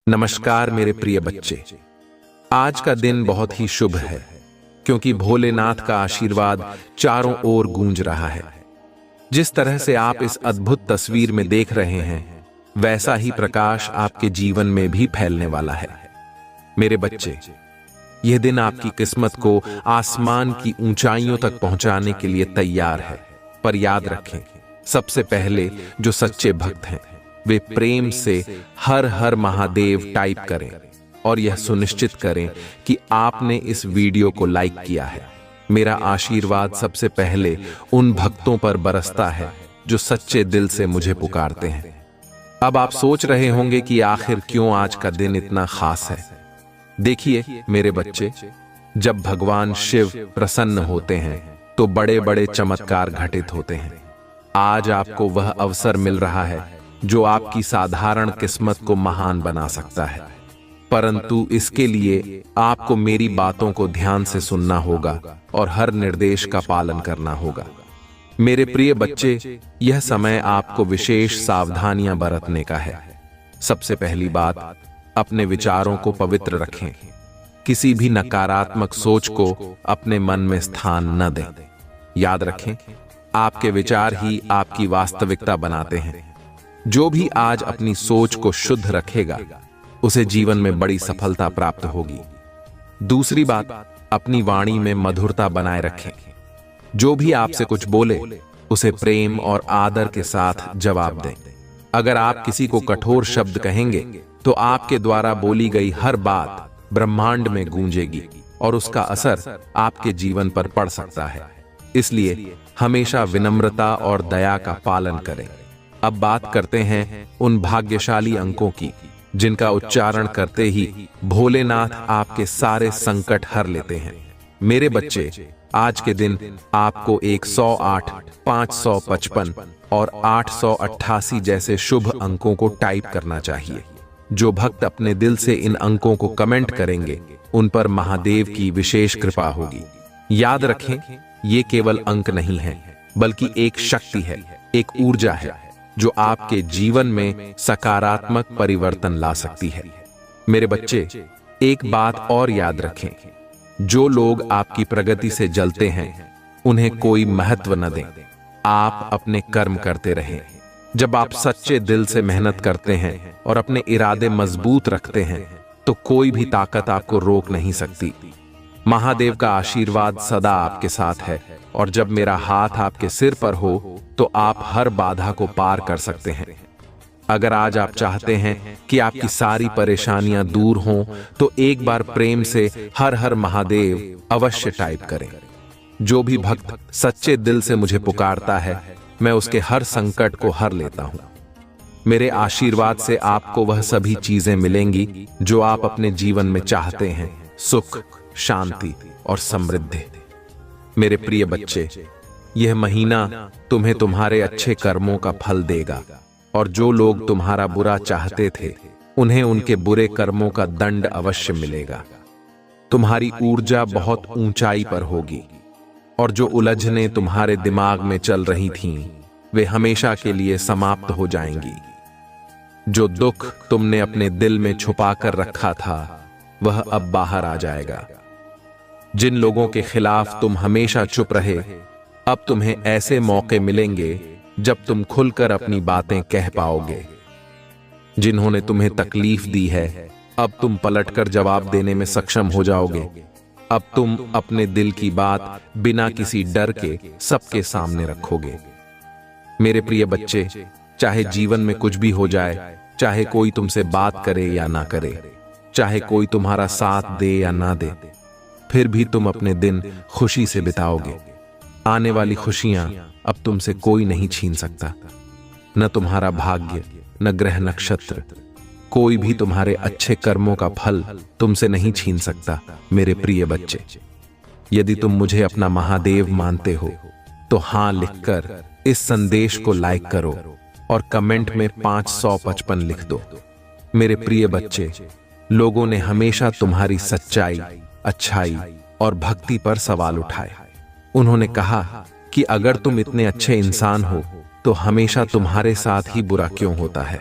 नमस्कार मेरे प्रिय बच्चे। आज का दिन बहुत ही शुभ है क्योंकि भोलेनाथ का आशीर्वाद चारों ओर गूंज रहा है। जिस तरह से आप इस अद्भुत तस्वीर में देख रहे हैं, वैसा ही प्रकाश आपके जीवन में भी फैलने वाला है। मेरे बच्चे, यह दिन आपकी किस्मत को आसमान की ऊंचाइयों तक पहुंचाने के लिए तैयार है। पर याद रखें, सबसे पहले जो सच्चे भक्त हैं वे प्रेम से हर हर महादेव टाइप करें और यह सुनिश्चित करें कि आपने इस वीडियो को लाइक किया है। मेरा आशीर्वाद सबसे पहले उन भक्तों पर बरसता है जो सच्चे दिल से मुझे पुकारते हैं। अब आप सोच रहे होंगे कि आखिर क्यों आज का दिन इतना खास है। देखिए मेरे बच्चे, जब भगवान शिव प्रसन्न होते हैं तो बड़े बड़े चमत्कार घटित होते हैं। आज आपको वह अवसर मिल रहा है जो आपकी साधारण किस्मत को महान बना सकता है, परंतु इसके लिए आपको मेरी बातों को ध्यान से सुनना होगा और हर निर्देश का पालन करना होगा। मेरे प्रिय बच्चे, यह समय आपको विशेष सावधानियां बरतने का है। सबसे पहली बात, अपने विचारों को पवित्र रखें। किसी भी नकारात्मक सोच को अपने मन में स्थान न दें। याद रखें, आपके विचार ही आपकी वास्तविकता बनाते हैं। जो भी आज अपनी सोच को शुद्ध रखेगा, उसे जीवन में बड़ी सफलता प्राप्त होगी। दूसरी बात, अपनी वाणी में मधुरता बनाए रखें। जो भी आपसे कुछ बोले, उसे प्रेम और आदर के साथ जवाब दें। अगर आप किसी को कठोर शब्द कहेंगे, तो आपके द्वारा बोली गई हर बात ब्रह्मांड में गूंजेगी और उसका असर आपके जीवन पर पड़ सकता है। इसलिए हमेशा विनम्रता और दया का पालन करें। अब बात करते हैं उन भाग्यशाली अंकों की जिनका उच्चारण करते ही भोलेनाथ आपके सारे संकट हर लेते हैं। मेरे बच्चे, आज के दिन आपको 108, 555 और 888 जैसे शुभ अंकों को टाइप करना चाहिए। जो भक्त अपने दिल से इन अंकों को कमेंट करेंगे, उन पर महादेव की विशेष कृपा होगी। याद रखें, ये केवल अंक नहीं है, बल्कि एक शक्ति है, एक ऊर्जा है जो आपके जीवन में सकारात्मक परिवर्तन ला सकती है। मेरे बच्चे, एक बात और याद रखें, जो लोग आपकी प्रगति से जलते हैं, उन्हें कोई महत्व न दें। आप अपने कर्म करते रहें। जब आप सच्चे दिल से मेहनत करते हैं और अपने इरादे मजबूत रखते हैं, तो कोई भी ताकत आपको रोक नहीं सकती। महादेव का आशीर्वाद सदा आपके साथ है और जब मेरा हाथ आपके सिर पर हो, तो आप हर बाधा को पार कर सकते हैं। अगर आज आप चाहते हैं कि आपकी सारी परेशानियां दूर हों, तो एक बार प्रेम से हर हर महादेव अवश्य टाइप करें। जो भी भक्त सच्चे दिल से मुझे पुकारता है, मैं उसके हर संकट को हर लेता हूं। मेरे आशीर्वाद से आपको वह सभी चीजें मिलेंगी जो आप अपने जीवन में चाहते हैं, सुख, शांति और समृद्धि। मेरे प्रिय बच्चे, यह महीना तुम्हें तुम्हारे अच्छे कर्मों का फल देगा और जो लोग तुम्हारा बुरा चाहते थे, उन्हें उनके बुरे कर्मों का दंड अवश्य मिलेगा। तुम्हारी ऊर्जा बहुत ऊंचाई पर होगी और जो उलझनें तुम्हारे दिमाग में चल रही थीं, वे हमेशा के लिए समाप्त हो जाएंगी। जो दुख तुमने अपने दिल में छुपा कर रखा था, वह अब बाहर आ जाएगा। जिन लोगों के खिलाफ तुम हमेशा चुप रहे, अब तुम्हें ऐसे मौके मिलेंगे जब तुम खुलकर अपनी बातें कह पाओगे। जिन्होंने तुम्हें तकलीफ दी है, अब तुम पलटकर जवाब देने में सक्षम हो जाओगे। अब तुम अपने दिल की बात बिना किसी डर के सबके सामने रखोगे। मेरे प्रिय बच्चे, चाहे जीवन में कुछ भी हो जाए, चाहे कोई तुमसे बात करे या ना करे, चाहे कोई तुम्हारा साथ दे या ना दे, फिर भी तुम अपने दिन खुशी से बिताओगे। आने वाली खुशियां अब तुमसे कोई नहीं छीन सकता। न तुम्हारा भाग्य, न ग्रह नक्षत्र, कोई भी तुम्हारे अच्छे कर्मों का फल तुमसे नहीं छीन सकता। मेरे प्रिय बच्चे, यदि तुम मुझे अपना महादेव मानते हो, तो हां लिखकर इस संदेश को लाइक करो और कमेंट में 555 लिख दो। मेरे प्रिय बच्चे, लोगों ने हमेशा तुम्हारी सच्चाई, अच्छाई और भक्ति पर सवाल उठाए। उन्होंने कहा कि अगर तुम इतने अच्छे इंसान हो, तो हमेशा तुम्हारे साथ ही बुरा क्यों होता है।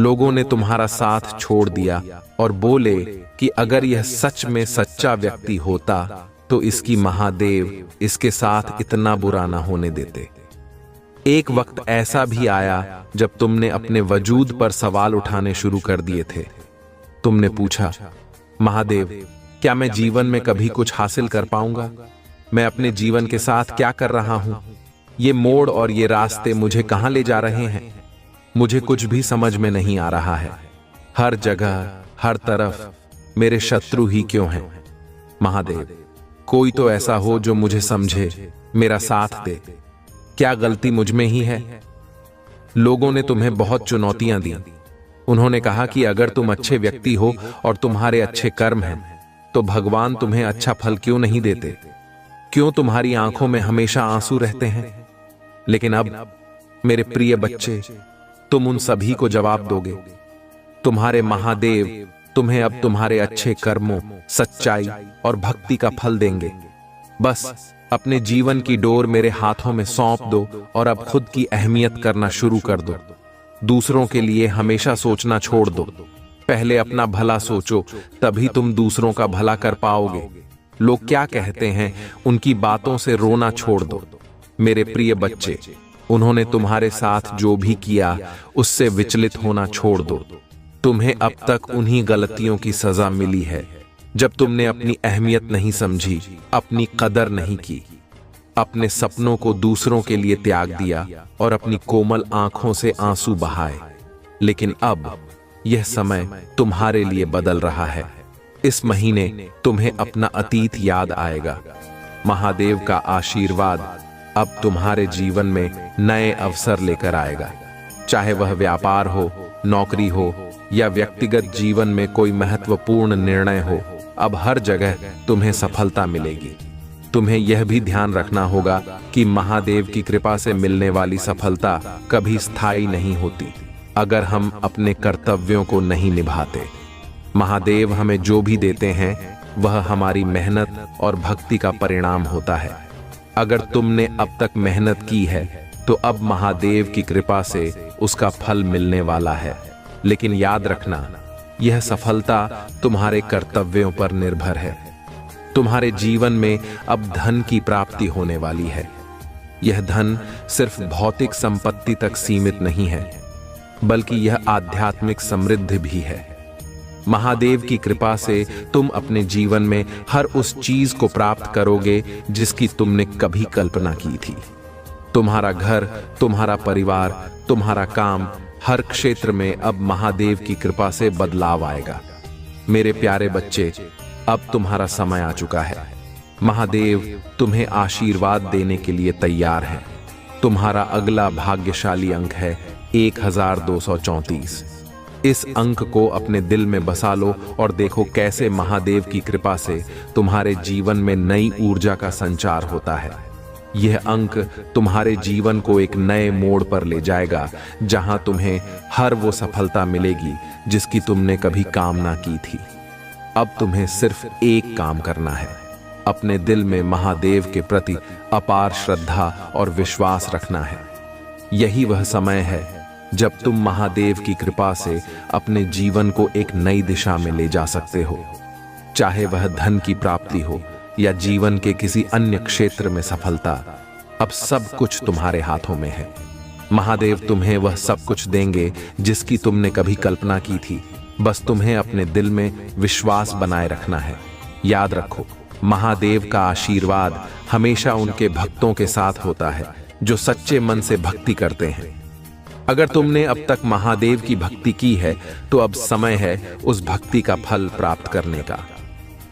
लोगों ने तुम्हारा साथ छोड़ दिया और बोले कि अगर यह सच में सच्चा व्यक्ति होता तो इसकी महादेव इसके साथ इतना बुरा ना होने देते। एक वक्त ऐसा भी आया जब तुमने अपने वजूद पर सवाल उठाने शुरू कर दिए थे। तुमने पूछा, महादेव, क्या मैं जीवन में कभी कुछ हासिल कर पाऊंगा? मैं अपने जीवन के साथ क्या कर रहा हूं? ये मोड़ और ये रास्ते मुझे कहां ले जा रहे हैं? मुझे कुछ भी समझ में नहीं आ रहा है। हर जगह, हर तरफ मेरे शत्रु ही क्यों हैं? महादेव, कोई तो ऐसा हो जो मुझे समझे, मेरा साथ दे। क्या गलती मुझ में ही है? लोगों ने तुम्हें बहुत चुनौतियां दी। उन्होंने कहा कि अगर तुम अच्छे व्यक्ति हो और तुम्हारे अच्छे कर्म हैं तो भगवान तुम्हें अच्छा फल क्यों नहीं देते? क्यों तुम्हारी आंखों में हमेशा आंसू रहते हैं? लेकिन अब मेरे प्रिय बच्चे, तुम उन सभी को जवाब दोगे। तुम्हारे महादेव तुम्हें अब तुम्हारे अच्छे कर्मों, सच्चाई और भक्ति का फल देंगे। बस अपने जीवन की डोर मेरे हाथों में सौंप दो और अब खुद की अहमियत करना शुरू कर दो। दूसरों के लिए हमेशा सोचना छोड़ दो। पहले अपना भला सोचो, तभी तुम दूसरों का भला कर पाओगे। लोग क्या कहते हैं, उनकी बातों से रोना छोड़ दो। मेरे प्रिय बच्चे, उन्होंने तुम्हारे साथ जो भी किया उससे विचलित होना छोड़ दो। तुम्हें अब तक उन्हीं गलतियों की सजा मिली है जब तुमने अपनी अहमियत नहीं समझी, अपनी कदर नहीं की, अपने सपनों को दूसरों के लिए त्याग दिया और अपनी कोमल आंखों से आंसू बहाए। लेकिन अब यह समय तुम्हारे लिए बदल रहा है। इस महीने तुम्हें अपना अतीत याद आएगा। महादेव का आशीर्वाद अब तुम्हारे जीवन में नए अवसर लेकर आएगा। चाहे वह व्यापार हो, नौकरी हो या व्यक्तिगत जीवन में कोई महत्वपूर्ण निर्णय हो, अब हर जगह तुम्हें सफलता मिलेगी। तुम्हें यह भी ध्यान रखना होगा कि महादेव की कृपा से मिलने वाली सफलता कभी स्थायी नहीं होती अगर हम अपने कर्तव्यों को नहीं निभाते। महादेव हमें जो भी देते हैं वह हमारी मेहनत और भक्ति का परिणाम होता है। अगर तुमने अब तक मेहनत की है तो अब महादेव की कृपा से उसका फल मिलने वाला है। लेकिन याद रखना, यह सफलता तुम्हारे कर्तव्यों पर निर्भर है। तुम्हारे जीवन में अब धन की प्राप्ति होने वाली है। यह धन सिर्फ भौतिक संपत्ति तक सीमित नहीं है, बल्कि यह आध्यात्मिक समृद्धि भी है। महादेव की कृपा से तुम अपने जीवन में हर उस चीज को प्राप्त करोगे जिसकी तुमने कभी कल्पना की थी। तुम्हारा घर, तुम्हारा परिवार, तुम्हारा काम, हर क्षेत्र में अब महादेव की कृपा से बदलाव आएगा। मेरे प्यारे बच्चे, अब तुम्हारा समय आ चुका है। महादेव तुम्हें आशीर्वाद देने के लिए तैयार है। तुम्हारा अगला भाग्यशाली अंक है 1234। इस अंक को अपने दिल में बसा लो और देखो कैसे महादेव की कृपा से तुम्हारे जीवन में नई ऊर्जा का संचार होता है। यह अंक तुम्हारे जीवन को एक नए मोड़ पर ले जाएगा, जहां तुम्हें हर वो सफलता मिलेगी जिसकी तुमने कभी कामना की थी। अब तुम्हें सिर्फ एक काम करना है, अपने दिल में महादेव के प्रति अपार श्रद्धा और विश्वास रखना है। यही वह समय है जब तुम महादेव की कृपा से अपने जीवन को एक नई दिशा में ले जा सकते हो। चाहे वह धन की प्राप्ति हो या जीवन के किसी अन्य क्षेत्र में सफलता, अब सब कुछ तुम्हारे हाथों में है। महादेव तुम्हें वह सब कुछ देंगे जिसकी तुमने कभी कल्पना की थी। बस तुम्हें अपने दिल में विश्वास बनाए रखना है। याद रखो, महादेव का आशीर्वाद हमेशा उनके भक्तों के साथ होता है जो सच्चे मन से भक्ति करते हैं। अगर तुमने अब तक महादेव की भक्ति की है तो अब समय है उस भक्ति का फल प्राप्त करने का।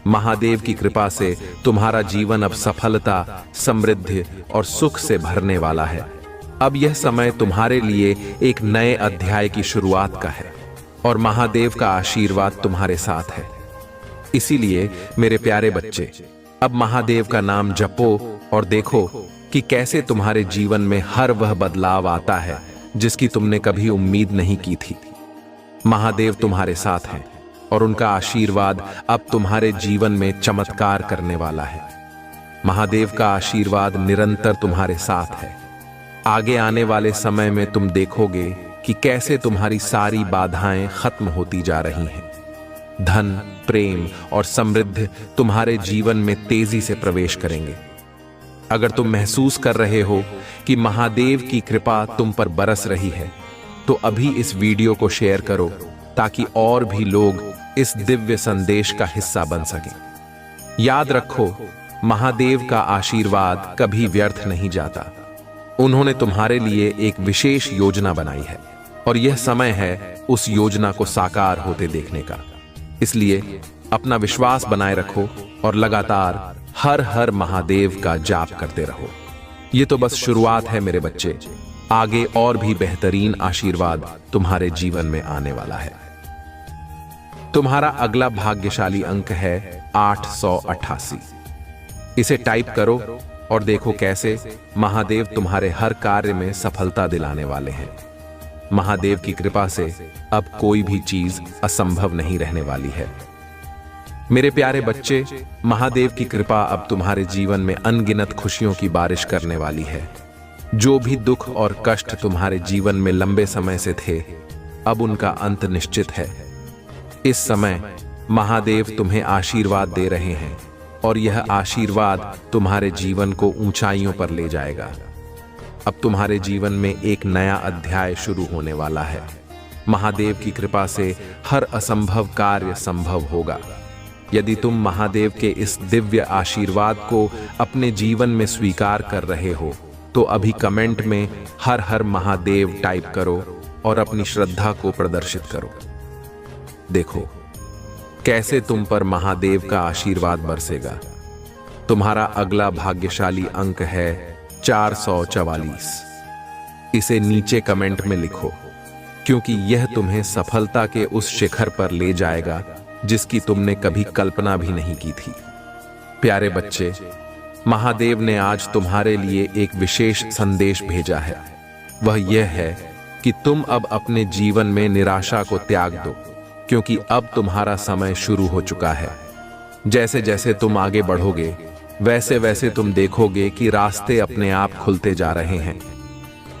महादेव की कृपा से तुम्हारा जीवन अब सफलता, समृद्धि और सुख से भरने वाला है। अब यह समय तुम्हारे लिए एक नए अध्याय की शुरुआत का है और महादेव का आशीर्वाद तुम्हारे साथ है। इसीलिए मेरे प्यारे बच्चे, अब महादेव का नाम जपो और देखो कि कैसे तुम्हारे जीवन में हर वह बदलाव आता है जिसकी तुमने कभी उम्मीद नहीं की थी। महादेव तुम्हारे साथ हैं और उनका आशीर्वाद अब तुम्हारे जीवन में चमत्कार करने वाला है। महादेव का आशीर्वाद निरंतर तुम्हारे साथ है। आगे आने वाले समय में तुम देखोगे कि कैसे तुम्हारी सारी बाधाएं खत्म होती जा रही हैं। धन, प्रेम और समृद्धि तुम्हारे जीवन में तेजी से प्रवेश करेंगे। अगर तुम महसूस कर रहे हो कि महादेव की कृपा तुम पर बरस रही है, तो अभी इस वीडियो को शेयर करो ताकि और भी लोग इस दिव्य संदेश का हिस्सा बन सकें। याद रखो, महादेव का आशीर्वाद कभी व्यर्थ नहीं जाता। उन्होंने तुम्हारे लिए एक विशेष योजना बनाई है और यह समय है उस योजना को साकार होते देखने का। इसलिए अपना विश्वास बनाए रखो और लगातार हर हर महादेव का जाप करते रहो। ये तो बस शुरुआत है मेरे बच्चे, आगे और भी बेहतरीन आशीर्वाद तुम्हारे जीवन में आने वाला है। तुम्हारा अगला भाग्यशाली अंक है 888। इसे टाइप करो और देखो कैसे महादेव तुम्हारे हर कार्य में सफलता दिलाने वाले हैं। महादेव की कृपा से अब कोई भी चीज असंभव नहीं रहने वाली है। मेरे प्यारे बच्चे, महादेव की कृपा अब तुम्हारे जीवन में अनगिनत खुशियों की बारिश करने वाली है। जो भी दुख और कष्ट तुम्हारे जीवन में लंबे समय से थे, अब उनका अंत निश्चित है। इस समय महादेव तुम्हें आशीर्वाद दे रहे हैं और यह आशीर्वाद तुम्हारे जीवन को ऊंचाइयों पर ले जाएगा। अब तुम्हारे जीवन में एक नया अध्याय शुरू होने वाला है। महादेव की कृपा से हर असंभव कार्य संभव होगा। यदि तुम महादेव के इस दिव्य आशीर्वाद को अपने जीवन में स्वीकार कर रहे हो, तो अभी कमेंट में हर हर महादेव टाइप करो और अपनी श्रद्धा को प्रदर्शित करो। देखो कैसे तुम पर महादेव का आशीर्वाद बरसेगा। तुम्हारा अगला भाग्यशाली अंक है 444। इसे नीचे कमेंट में लिखो, क्योंकि यह तुम्हें सफलता के उस शिखर पर ले जाएगा जिसकी तुमने कभी कल्पना भी नहीं की थी। प्यारे बच्चे, महादेव ने आज तुम्हारे लिए एक विशेष संदेश भेजा है। वह यह है कि तुम अब अपने जीवन में निराशा को त्याग दो, क्योंकि अब तुम्हारा समय शुरू हो चुका है। जैसे जैसे तुम आगे बढ़ोगे, वैसे वैसे तुम देखोगे कि रास्ते अपने आप खुलते जा रहे हैं।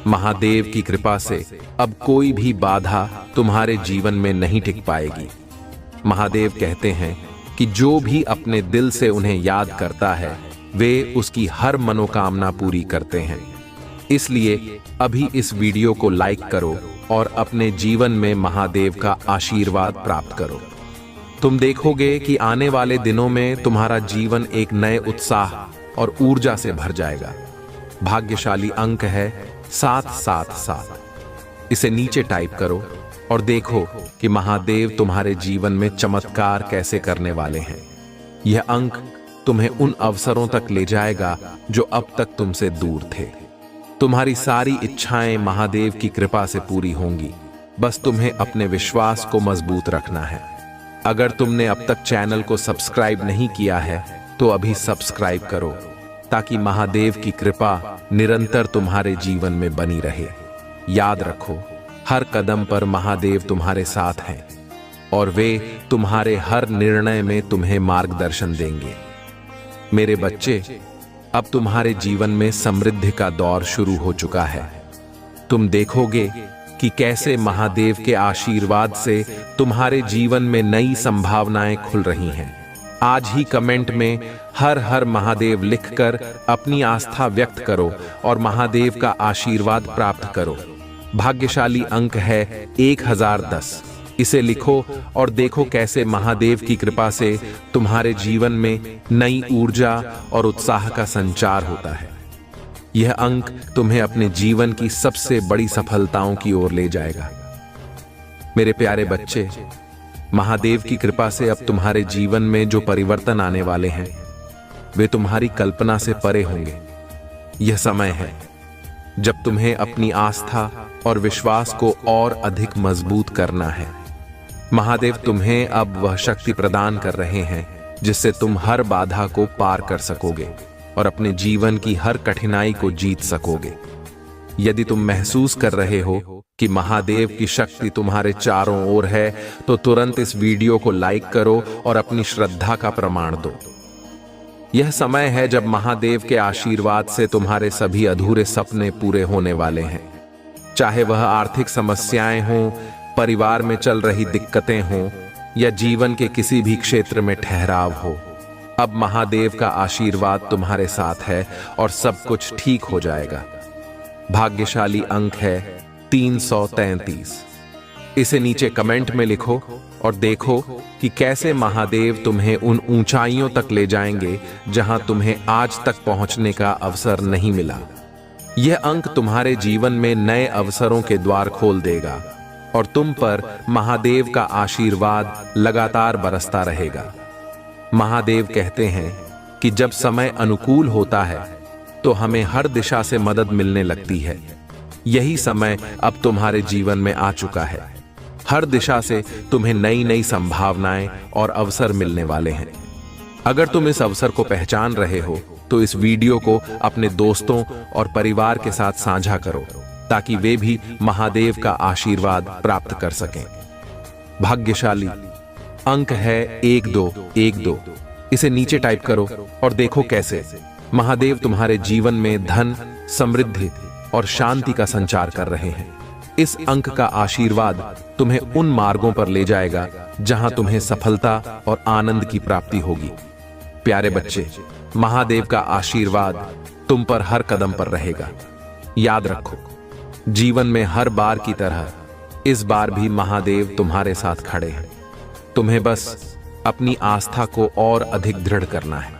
महादेव की कृपा से अब कोई भी बाधा तुम्हारे जीवन में नहीं टिक पाएगी। महादेव कहते हैं कि जो भी अपने दिल से उन्हें याद करता है, वे उसकी हर मनोकामना पूरी करते हैं। इसलिए अभी इस वीडियो को लाइक करो और अपने जीवन में महादेव का आशीर्वाद प्राप्त करो। तुम देखोगे कि आने वाले दिनों में तुम्हारा जीवन एक नए उत्साह और ऊर्जा से भर जाएगा। भाग्यशाली अंक है 777। इसे नीचे टाइप करो और देखो कि महादेव तुम्हारे जीवन में चमत्कार कैसे करने वाले हैं। यह अंक तुम्हें उन अवसरों तक ले जाएगा जो अब तक तुमसे दूर थे। तुम्हारी सारी इच्छाएं महादेव की कृपा से पूरी होंगी। बस तुम्हें अपने विश्वास को मजबूत रखना है। अगर तुमने अब तक चैनल को सब्सक्राइब नहीं किया है, तो अभी सब्सक्राइब करो ताकि महादेव की कृपा निरंतर तुम्हारे जीवन में बनी रहे। याद रखो, हर कदम पर महादेव तुम्हारे साथ हैं और वे तुम्हारे हर निर्णय में तुम्हें मार्गदर्शन देंगे। मेरे बच्चे, अब तुम्हारे जीवन में समृद्धि का दौर शुरू हो चुका है। तुम देखोगे कि कैसे महादेव के आशीर्वाद से तुम्हारे जीवन में नई संभावनाएं खुल रही हैं। आज ही कमेंट में हर हर महादेव लिखकर अपनी आस्था व्यक्त करो और महादेव का आशीर्वाद प्राप्त करो। भाग्यशाली अंक है 1010। इसे लिखो और देखो कैसे महादेव की कृपा से तुम्हारे जीवन में नई ऊर्जा और उत्साह का संचार होता है। यह अंक तुम्हें अपने जीवन की सबसे बड़ी सफलताओं की ओर ले जाएगा। मेरे प्यारे बच्चे, महादेव की कृपा से अब तुम्हारे जीवन में जो परिवर्तन आने वाले हैं, वे तुम्हारी कल्पना से परे होंगे। यह समय है जब तुम्हें अपनी आस्था और विश्वास को और अधिक मजबूत करना है। महादेव तुम्हें अब वह शक्ति प्रदान कर रहे हैं जिससे तुम हर बाधा को पार कर सकोगे और अपने जीवन की हर कठिनाई को जीत सकोगे। यदि तुम महसूस कर रहे हो कि महादेव की शक्ति तुम्हारे चारों ओर है, तो तुरंत इस वीडियो को लाइक करो और अपनी श्रद्धा का प्रमाण दो। यह समय है जब महादेव के आशीर्वाद से तुम्हारे सभी अधूरे सपने पूरे होने वाले हैं। चाहे वह आर्थिक समस्याएं हों, परिवार में चल रही दिक्कतें हों या जीवन के किसी भी क्षेत्र में ठहराव हो। अब महादेव का आशीर्वाद तुम्हारे साथ है और सब कुछ ठीक हो जाएगा। भाग्यशाली अंक है 333। इसे नीचे कमेंट में लिखो और देखो कि कैसे महादेव तुम्हें उन ऊंचाइयों तक ले जाएंगे जहां तुम्हें आज तक पहुंचने का अवसर नहीं मिला। यह अंक तुम्हारे जीवन में नए अवसरों के द्वार खोल देगा और तुम पर महादेव का आशीर्वाद लगातार बरसता रहेगा। महादेव कहते हैं कि जब समय अनुकूल होता है तो हमें हर दिशा से मदद मिलने लगती है। यही समय अब तुम्हारे जीवन में आ चुका है। हर दिशा से तुम्हें नई नई संभावनाएं और अवसर मिलने वाले हैं। अगर तुम इस अवसर को पहचान रहे हो तो इस वीडियो को अपने दोस्तों और परिवार के साथ साझा करो ताकि वे भी महादेव का आशीर्वाद प्राप्त कर सकें। भाग्यशाली अंक है 1212। इसे नीचे टाइप करो और देखो कैसे महादेव तुम्हारे जीवन में धन, समृद्धि और शांति का संचार कर रहे हैं। इस अंक का आशीर्वाद तुम्हें उन मार्गों पर ले जाएगा जहां तुम्हें सफलता और आनंद की प्राप्ति होगी। प्यारे बच्चे, महादेव का आशीर्वाद तुम पर हर कदम पर रहेगा। याद रखो, जीवन में हर बार की तरह इस बार भी महादेव तुम्हारे साथ खड़े हैं। तुम्हें बस अपनी आस्था को और अधिक दृढ़ करना है।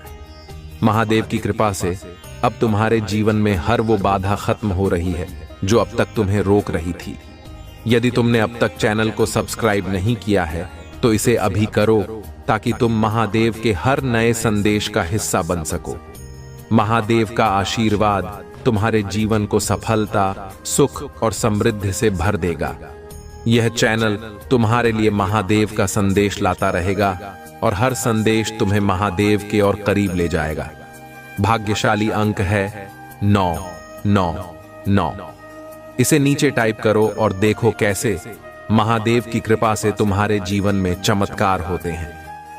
महादेव की कृपा से अब तुम्हारे जीवन में हर वो बाधा खत्म हो रही है जो अब तक तुम्हें रोक रही थी। यदि तुमने अब तक चैनल को सब्सक्राइब नहीं किया है तो इसे अभी करो ताकि तुम महादेव के हर नए संदेश का हिस्सा बन सको। महादेव का आशीर्वाद तुम्हारे जीवन को सफलता, सुख और समृद्धि से भर देगा। यह चैनल तुम्हारे लिए महादेव का संदेश लाता रहेगा और हर संदेश तुम्हें महादेव के और करीब ले जाएगा। भाग्यशाली अंक है 999। इसे नीचे टाइप करो और देखो कैसे महादेव की कृपा से तुम्हारे जीवन में चमत्कार होते हैं।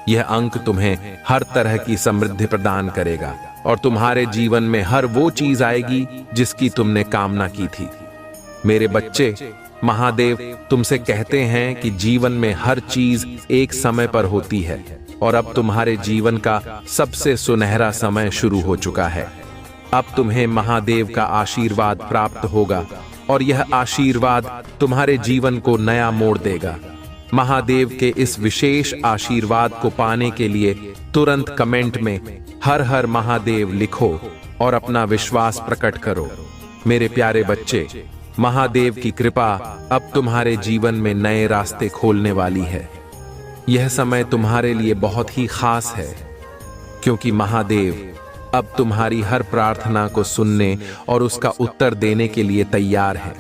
यह अंक तुम्हें हर तरह की समृद्धि प्रदान करेगा और तुम्हारे जीवन में हर वो चीज आएगी जिसकी तुमने कामना की थी। मेरे बच्चे, महादेव तुमसे कहते हैं कि जीवन में हर चीज एक समय पर होती है और अब तुम्हारे जीवन का सबसे सुनहरा समय शुरू हो चुका है। अब तुम्हें महादेव का आशीर्वाद प्राप्त होगा और यह आशीर्वाद तुम्हारे जीवन को नया मोड़ देगा। महादेव के इस विशेष आशीर्वाद को पाने के लिए तुरंत कमेंट में हर हर महादेव लिखो और अपना विश्वास प्रकट करो। मेरे प्यारे बच्चे, महादेव की कृपा अब तुम्हारे जीवन में नए रास्ते खोलने वाली है। यह समय तुम्हारे लिए बहुत ही खास है क्योंकि महादेव अब तुम्हारी हर प्रार्थना को सुनने और उसका उत्तर देने के लिए तैयार है।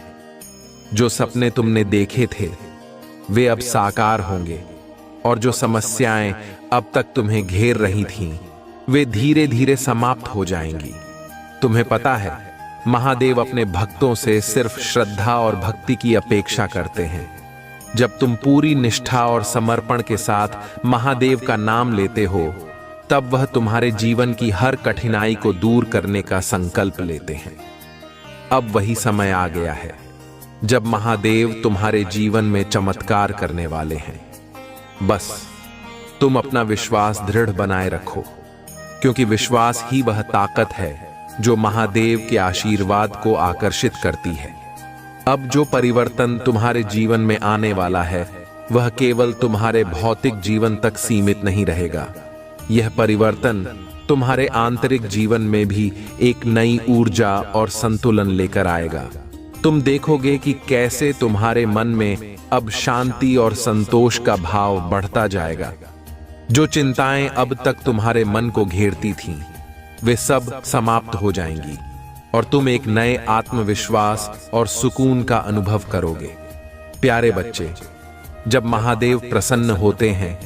जो सपने तुमने देखे थे वे अब साकार होंगे और जो समस्याएं अब तक तुम्हें घेर रही थीं, वे धीरे धीरे समाप्त हो जाएंगी। तुम्हें पता है, महादेव अपने भक्तों से सिर्फ श्रद्धा और भक्ति की अपेक्षा करते हैं। जब तुम पूरी निष्ठा और समर्पण के साथ महादेव का नाम लेते हो, तब वह तुम्हारे जीवन की हर कठिनाई को दूर करने का संकल्प लेते हैं। अब वही समय आ गया है जब महादेव तुम्हारे जीवन में चमत्कार करने वाले हैं। बस तुम अपना विश्वास दृढ़ बनाए रखो क्योंकि विश्वास ही वह ताकत है जो महादेव के आशीर्वाद को आकर्षित करती है। अब जो परिवर्तन तुम्हारे जीवन में आने वाला है वह केवल तुम्हारे भौतिक जीवन तक सीमित नहीं रहेगा। यह परिवर्तन तुम्हारे आंतरिक जीवन में भी एक नई ऊर्जा और संतुलन लेकर आएगा। तुम देखोगे कि कैसे तुम्हारे मन में अब शांति और संतोष का भाव बढ़ता जाएगा। जो चिंताएं अब तक तुम्हारे मन को घेरती थीं, वे सब समाप्त हो जाएंगी और तुम एक नए आत्मविश्वास और सुकून का अनुभव करोगे। प्यारे बच्चे, जब महादेव प्रसन्न होते हैं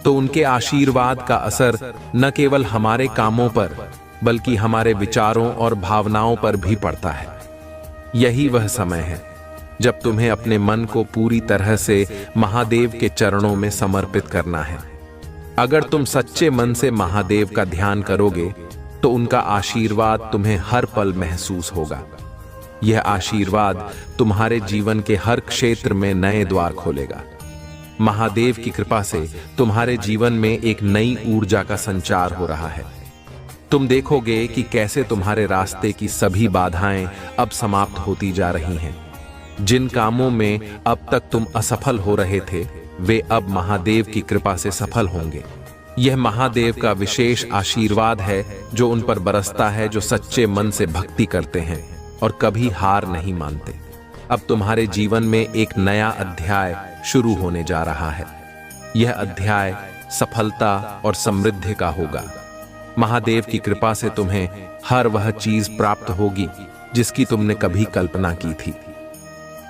तो उनके आशीर्वाद का असर न केवल हमारे कामों पर बल्कि हमारे विचारों और भावनाओं पर भी पड़ता है। यही वह समय है जब तुम्हें अपने मन को पूरी तरह से महादेव के चरणों में समर्पित करना है। अगर तुम सच्चे मन से महादेव का ध्यान करोगे तो उनका आशीर्वाद तुम्हें हर पल महसूस होगा। यह आशीर्वाद तुम्हारे जीवन के हर क्षेत्र में नए द्वार खोलेगा। महादेव की कृपा से तुम्हारे जीवन में एक नई ऊर्जा का संचार हो रहा है। तुम देखोगे कि कैसे तुम्हारे रास्ते की सभी बाधाएं अब समाप्त होती जा रही हैं। जिन कामों में अब तक तुम असफल हो रहे थे, वे अब महादेव की कृपा से सफल होंगे। यह महादेव का विशेष आशीर्वाद है जो उन पर बरसता है जो सच्चे मन से भक्ति करते हैं और कभी हार नहीं मानते। अब तुम्हारे जीवन में एक नया अध्याय शुरू होने जा रहा है। यह अध्याय सफलता और समृद्धि का होगा। महादेव की कृपा से तुम्हें हर वह चीज प्राप्त होगी जिसकी तुमने कभी कल्पना की थी।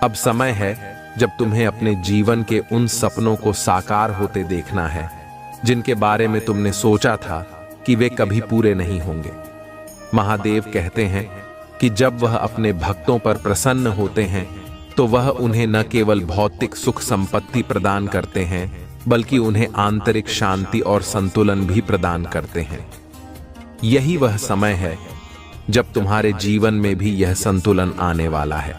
अब समय है जब तुम्हें अपने जीवन के उन सपनों को साकार होते देखना है जिनके बारे में तुमने सोचा था कि वे कभी पूरे नहीं होंगे। महादेव कहते हैं कि जब वह अपने भक्तों पर प्रसन्न होते हैं तो वह उन्हें न केवल भौतिक सुख संपत्ति प्रदान करते हैं बल्कि उन्हें आंतरिक शांति और संतुलन भी प्रदान करते हैं। यही वह समय है जब तुम्हारे जीवन में भी यह संतुलन आने वाला है।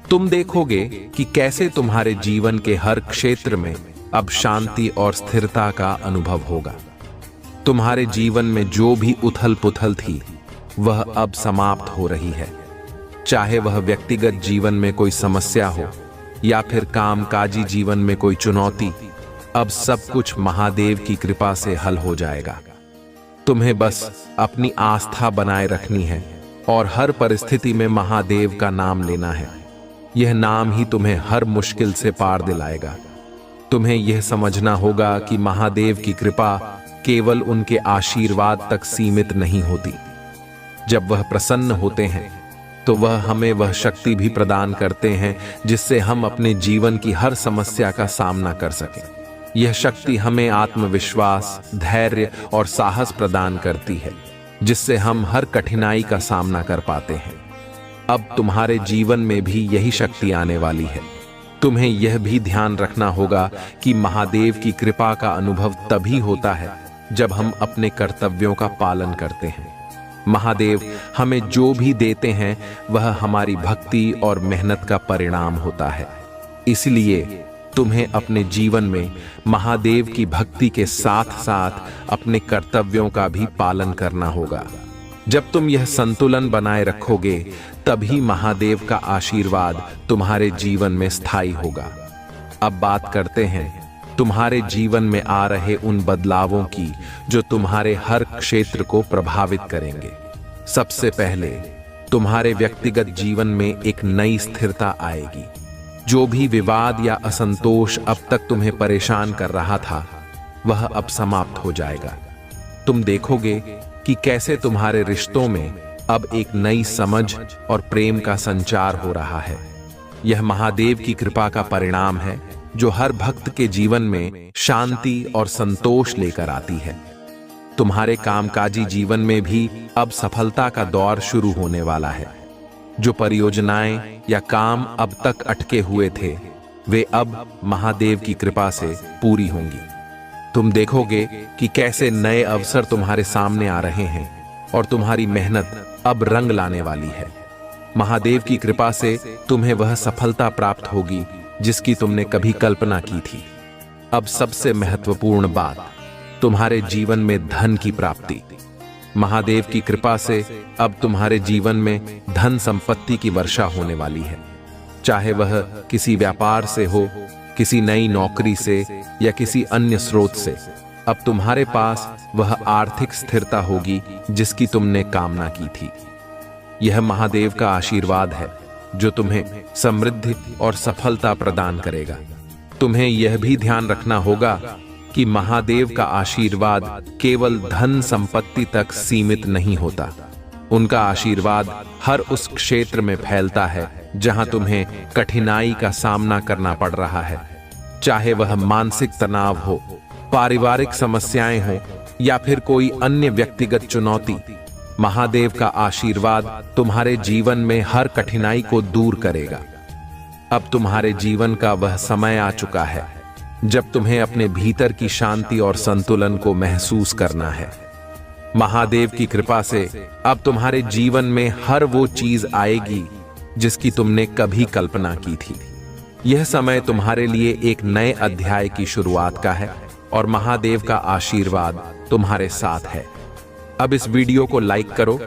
तुम देखोगे कि कैसे तुम्हारे जीवन के हर क्षेत्र में अब शांति और स्थिरता का अनुभव होगा। तुम्हारे जीवन में जो भी उथल पुथल थी वह अब समाप्त हो रही है। चाहे वह व्यक्तिगत जीवन में कोई समस्या हो या फिर कामकाजी जीवन में कोई चुनौती, अब सब कुछ महादेव की कृपा से हल हो जाएगा। तुम्हें बस अपनी आस्था बनाए रखनी है और हर परिस्थिति में महादेव का नाम लेना है। यह नाम ही तुम्हें हर मुश्किल से पार दिलाएगा। तुम्हें यह समझना होगा कि महादेव की कृपा केवल उनके आशीर्वाद तक सीमित नहीं होती। जब वह प्रसन्न होते हैं तो वह हमें वह शक्ति भी प्रदान करते हैं जिससे हम अपने जीवन की हर समस्या का सामना कर सकें। यह शक्ति हमें आत्मविश्वास, धैर्य और साहस प्रदान करती है जिससे हम हर कठिनाई का सामना कर पाते हैं। अब तुम्हारे जीवन में भी यही शक्ति आने वाली है। तुम्हें यह भी ध्यान रखना होगा कि महादेव की कृपा का अनुभव तभी होता है जब हम अपने कर्तव्यों का पालन करते हैं। महादेव हमें जो भी देते हैं वह हमारी भक्ति और मेहनत का परिणाम होता है। इसलिए तुम्हें अपने जीवन में महादेव की भक्ति के साथ साथ अपने कर्तव्यों का भी पालन करना होगा। जब तुम यह संतुलन बनाए रखोगे तभी महादेव का आशीर्वाद तुम्हारे जीवन में स्थायी होगा। अब बात करते हैं तुम्हारे जीवन में आ रहे उन बदलावों की जो तुम्हारे हर क्षेत्र को प्रभावित करेंगे। सबसे पहले तुम्हारे व्यक्तिगत जीवन में एक नई स्थिरता आएगी। जो भी विवाद या असंतोष अब तक तुम्हें परेशान कर रहा था वह अब समाप्त हो जाएगा। तुम देखोगे कि कैसे तुम्हारे रिश्तों में अब एक नई समझ और प्रेम का संचार हो रहा है। यह महादेव की कृपा का परिणाम है जो हर भक्त के जीवन में शांति और संतोष लेकर आती है। तुम्हारे कामकाजी जीवन में भी अब सफलता का दौर शुरू होने वाला है। जो परियोजनाएं या काम अब तक अटके हुए थे वे अब महादेव की कृपा से पूरी होंगी। तुम देखोगे कि कैसे नए अवसर तुम्हारे सामने आ रहे हैं और तुम्हारी मेहनत अब रंग लाने वाली है। महादेव की कृपा से तुम्हें वह सफलता प्राप्त होगी जिसकी तुमने कभी कल्पना की थी। अब सबसे महत्वपूर्ण बात, तुम्हारे जीवन में धन की प्राप्ति। महादेव की कृपा से अब तुम्हारे जीवन में धन संपत्ति की वर्षा होने वाली है। चाहे वह किसी व्यापार से हो, किसी नई नौकरी से या किसी अन्य स्रोत से, अब तुम्हारे पास वह आर्थिक स्थिरता होगी जिसकी तुमने कामना की थी। यह महादेव का आशीर्वाद है जो तुम्हें समृद्धि और सफलता प्रदान करेगा। तुम्हें यह भी ध्यान रखना होगा कि महादेव का आशीर्वाद केवल धन संपत्ति तक सीमित नहीं होता। उनका आशीर्वाद हर उस क्षेत्र में फैलता है जहां तुम्हें कठिनाई का सामना करना पड़ रहा है। चाहे वह मानसिक तनाव हो, पारिवारिक समस्याएं हो या फिर कोई अन्य व्यक्तिगत चुनौती, महादेव का आशीर्वाद तुम्हारे जीवन में हर कठिनाई को दूर करेगा। अब तुम्हारे जीवन का वह समय आ चुका है जब तुम्हें अपने भीतर की शांति और संतुलन को महसूस करना है। महादेव की कृपा से अब तुम्हारे जीवन में हर वो चीज आएगी जिसकी तुमने कभी कल्पना की थी। यह समय तुम्हारे लिए एक नए अध्याय की शुरुआत का है और महादेव का आशीर्वाद तुम्हारे साथ है। अब इस वीडियो को लाइक करो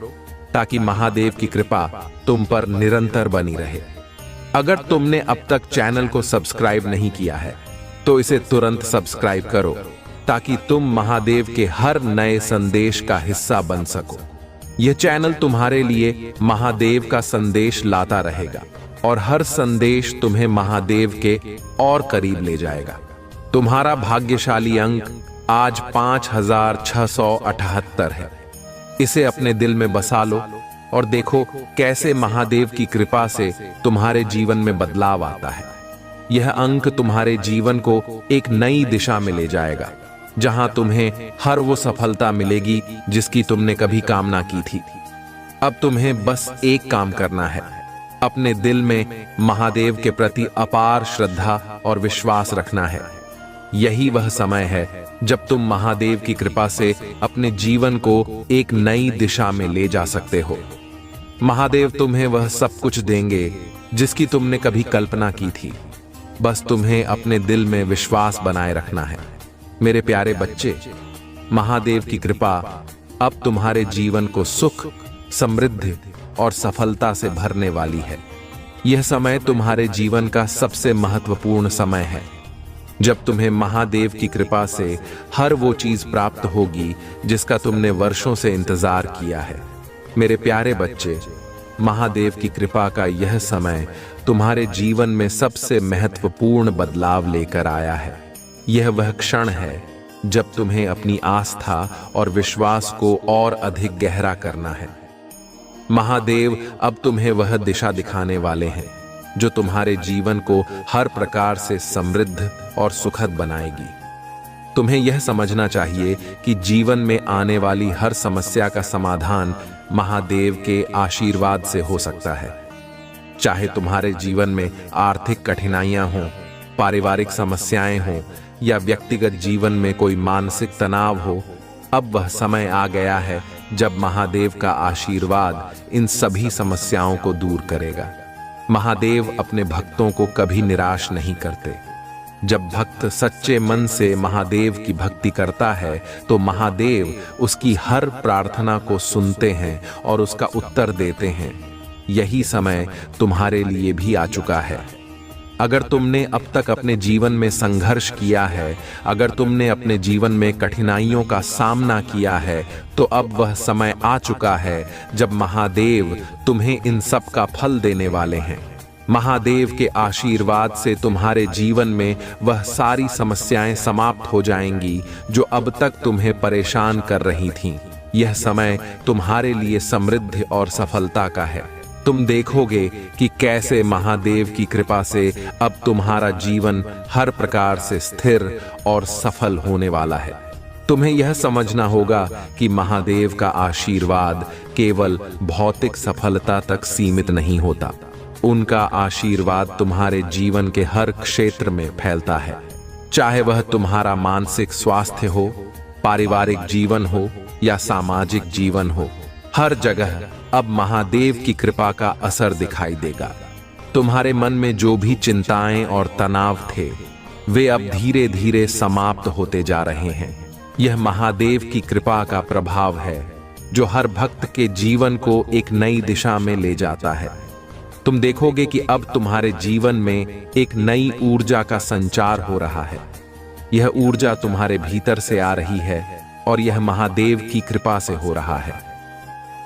ताकि महादेव की कृपा तुम पर निरंतर बनी रहे। अगर तुमने अब तक चैनल को सब्सक्राइब नहीं किया है तो इसे तुरंत सब्सक्राइब करो ताकि तुम महादेव के हर नए संदेश का हिस्सा बन सको। यह चैनल तुम्हारे लिए महादेव का संदेश लाता रहेगा और हर संदेश तुम्हें महादेव के और करीब ले जाएगा। तुम्हारा भाग्यशाली अंक आज 5678 है। इसे अपने दिल में बसा लो और देखो कैसे महादेव की कृपा से तुम्हारे जीवन में बदलाव आता है। यह अंक तुम्हारे जीवन को एक नई दिशा में ले जाएगा, जहां तुम्हें हर वो सफलता मिलेगी जिसकी तुमने कभी कामना की थी। अब तुम्हें बस एक काम करना है, अपने दिल में महादेव के प्रति अपार श्रद्धा और विश्वास रखना है। यही वह समय है जब तुम महादेव की कृपा से अपने जीवन को एक नई दिशा में ले जा सकते हो। महादेव तुम्हें वह सब कुछ देंगे जिसकी तुमने कभी कल्पना की थी। बस तुम्हें अपने दिल में विश्वास बनाए रखना है। मेरे प्यारे बच्चे, महादेव की कृपा अब तुम्हारे जीवन को सुख, समृद्धि और सफलता से भरने वाली है। यह समय तुम्हारे जीवन का सबसे महत्वपूर्ण समय है, जब तुम्हें महादेव की कृपा से हर वो चीज प्राप्त होगी जिसका तुमने वर्षों से इंतजार किया है। मेरे प्यारे बच्चे, महादेव की कृपा का यह समय तुम्हारे जीवन में सबसे महत्वपूर्ण बदलाव लेकर आया है। यह वह क्षण है जब तुम्हें अपनी आस्था और विश्वास को और अधिक गहरा करना है। महादेव अब तुम्हें वह दिशा दिखाने वाले हैं जो तुम्हारे जीवन को हर प्रकार से समृद्ध और सुखद बनाएगी। तुम्हें यह समझना चाहिए कि जीवन में आने वाली हर समस्या का समाधान महादेव के आशीर्वाद से हो सकता है। चाहे तुम्हारे जीवन में आर्थिक कठिनाइयां हों, पारिवारिक समस्याएं हों या व्यक्तिगत जीवन में कोई मानसिक तनाव हो, अब वह समय आ गया है जब महादेव का आशीर्वाद इन सभी समस्याओं को दूर करेगा। महादेव अपने भक्तों को कभी निराश नहीं करते। जब भक्त सच्चे मन से महादेव की भक्ति करता है तो महादेव उसकी हर प्रार्थना को सुनते हैं और उसका उत्तर देते हैं। यही समय तुम्हारे लिए भी आ चुका है। अगर तुमने अब तक अपने जीवन में संघर्ष किया है, अगर तुमने अपने जीवन में कठिनाइयों का सामना किया है, तो अब वह समय आ चुका है जब महादेव तुम्हें इन सब का फल देने वाले हैं। महादेव के आशीर्वाद से तुम्हारे जीवन में वह सारी समस्याएं समाप्त हो जाएंगी जो अब तक तुम्हें परेशान कर रही थीं। यह समय तुम्हारे लिए समृद्धि और सफलता का है। तुम देखोगे कि कैसे महादेव की कृपा से अब तुम्हारा जीवन हर प्रकार से स्थिर और सफल होने वाला है। तुम्हें यह समझना होगा कि महादेव का आशीर्वाद केवल भौतिक सफलता तक सीमित नहीं होता। उनका आशीर्वाद तुम्हारे जीवन के हर क्षेत्र में फैलता है, चाहे वह तुम्हारा मानसिक स्वास्थ्य हो, पारिवारिक जीवन हो या सामाजिक जीवन हो। हर जगह अब महादेव की कृपा का असर दिखाई देगा। तुम्हारे मन में जो भी चिंताएं और तनाव थे, वे अब धीरे धीरे समाप्त होते जा रहे हैं। यह महादेव की कृपा का प्रभाव है जो हर भक्त के जीवन को एक नई दिशा में ले जाता है। तुम देखोगे कि अब तुम्हारे जीवन में एक नई ऊर्जा का संचार हो रहा है। यह ऊर्जा तुम्हारे भीतर से आ रही है और यह महादेव की कृपा से हो रहा है।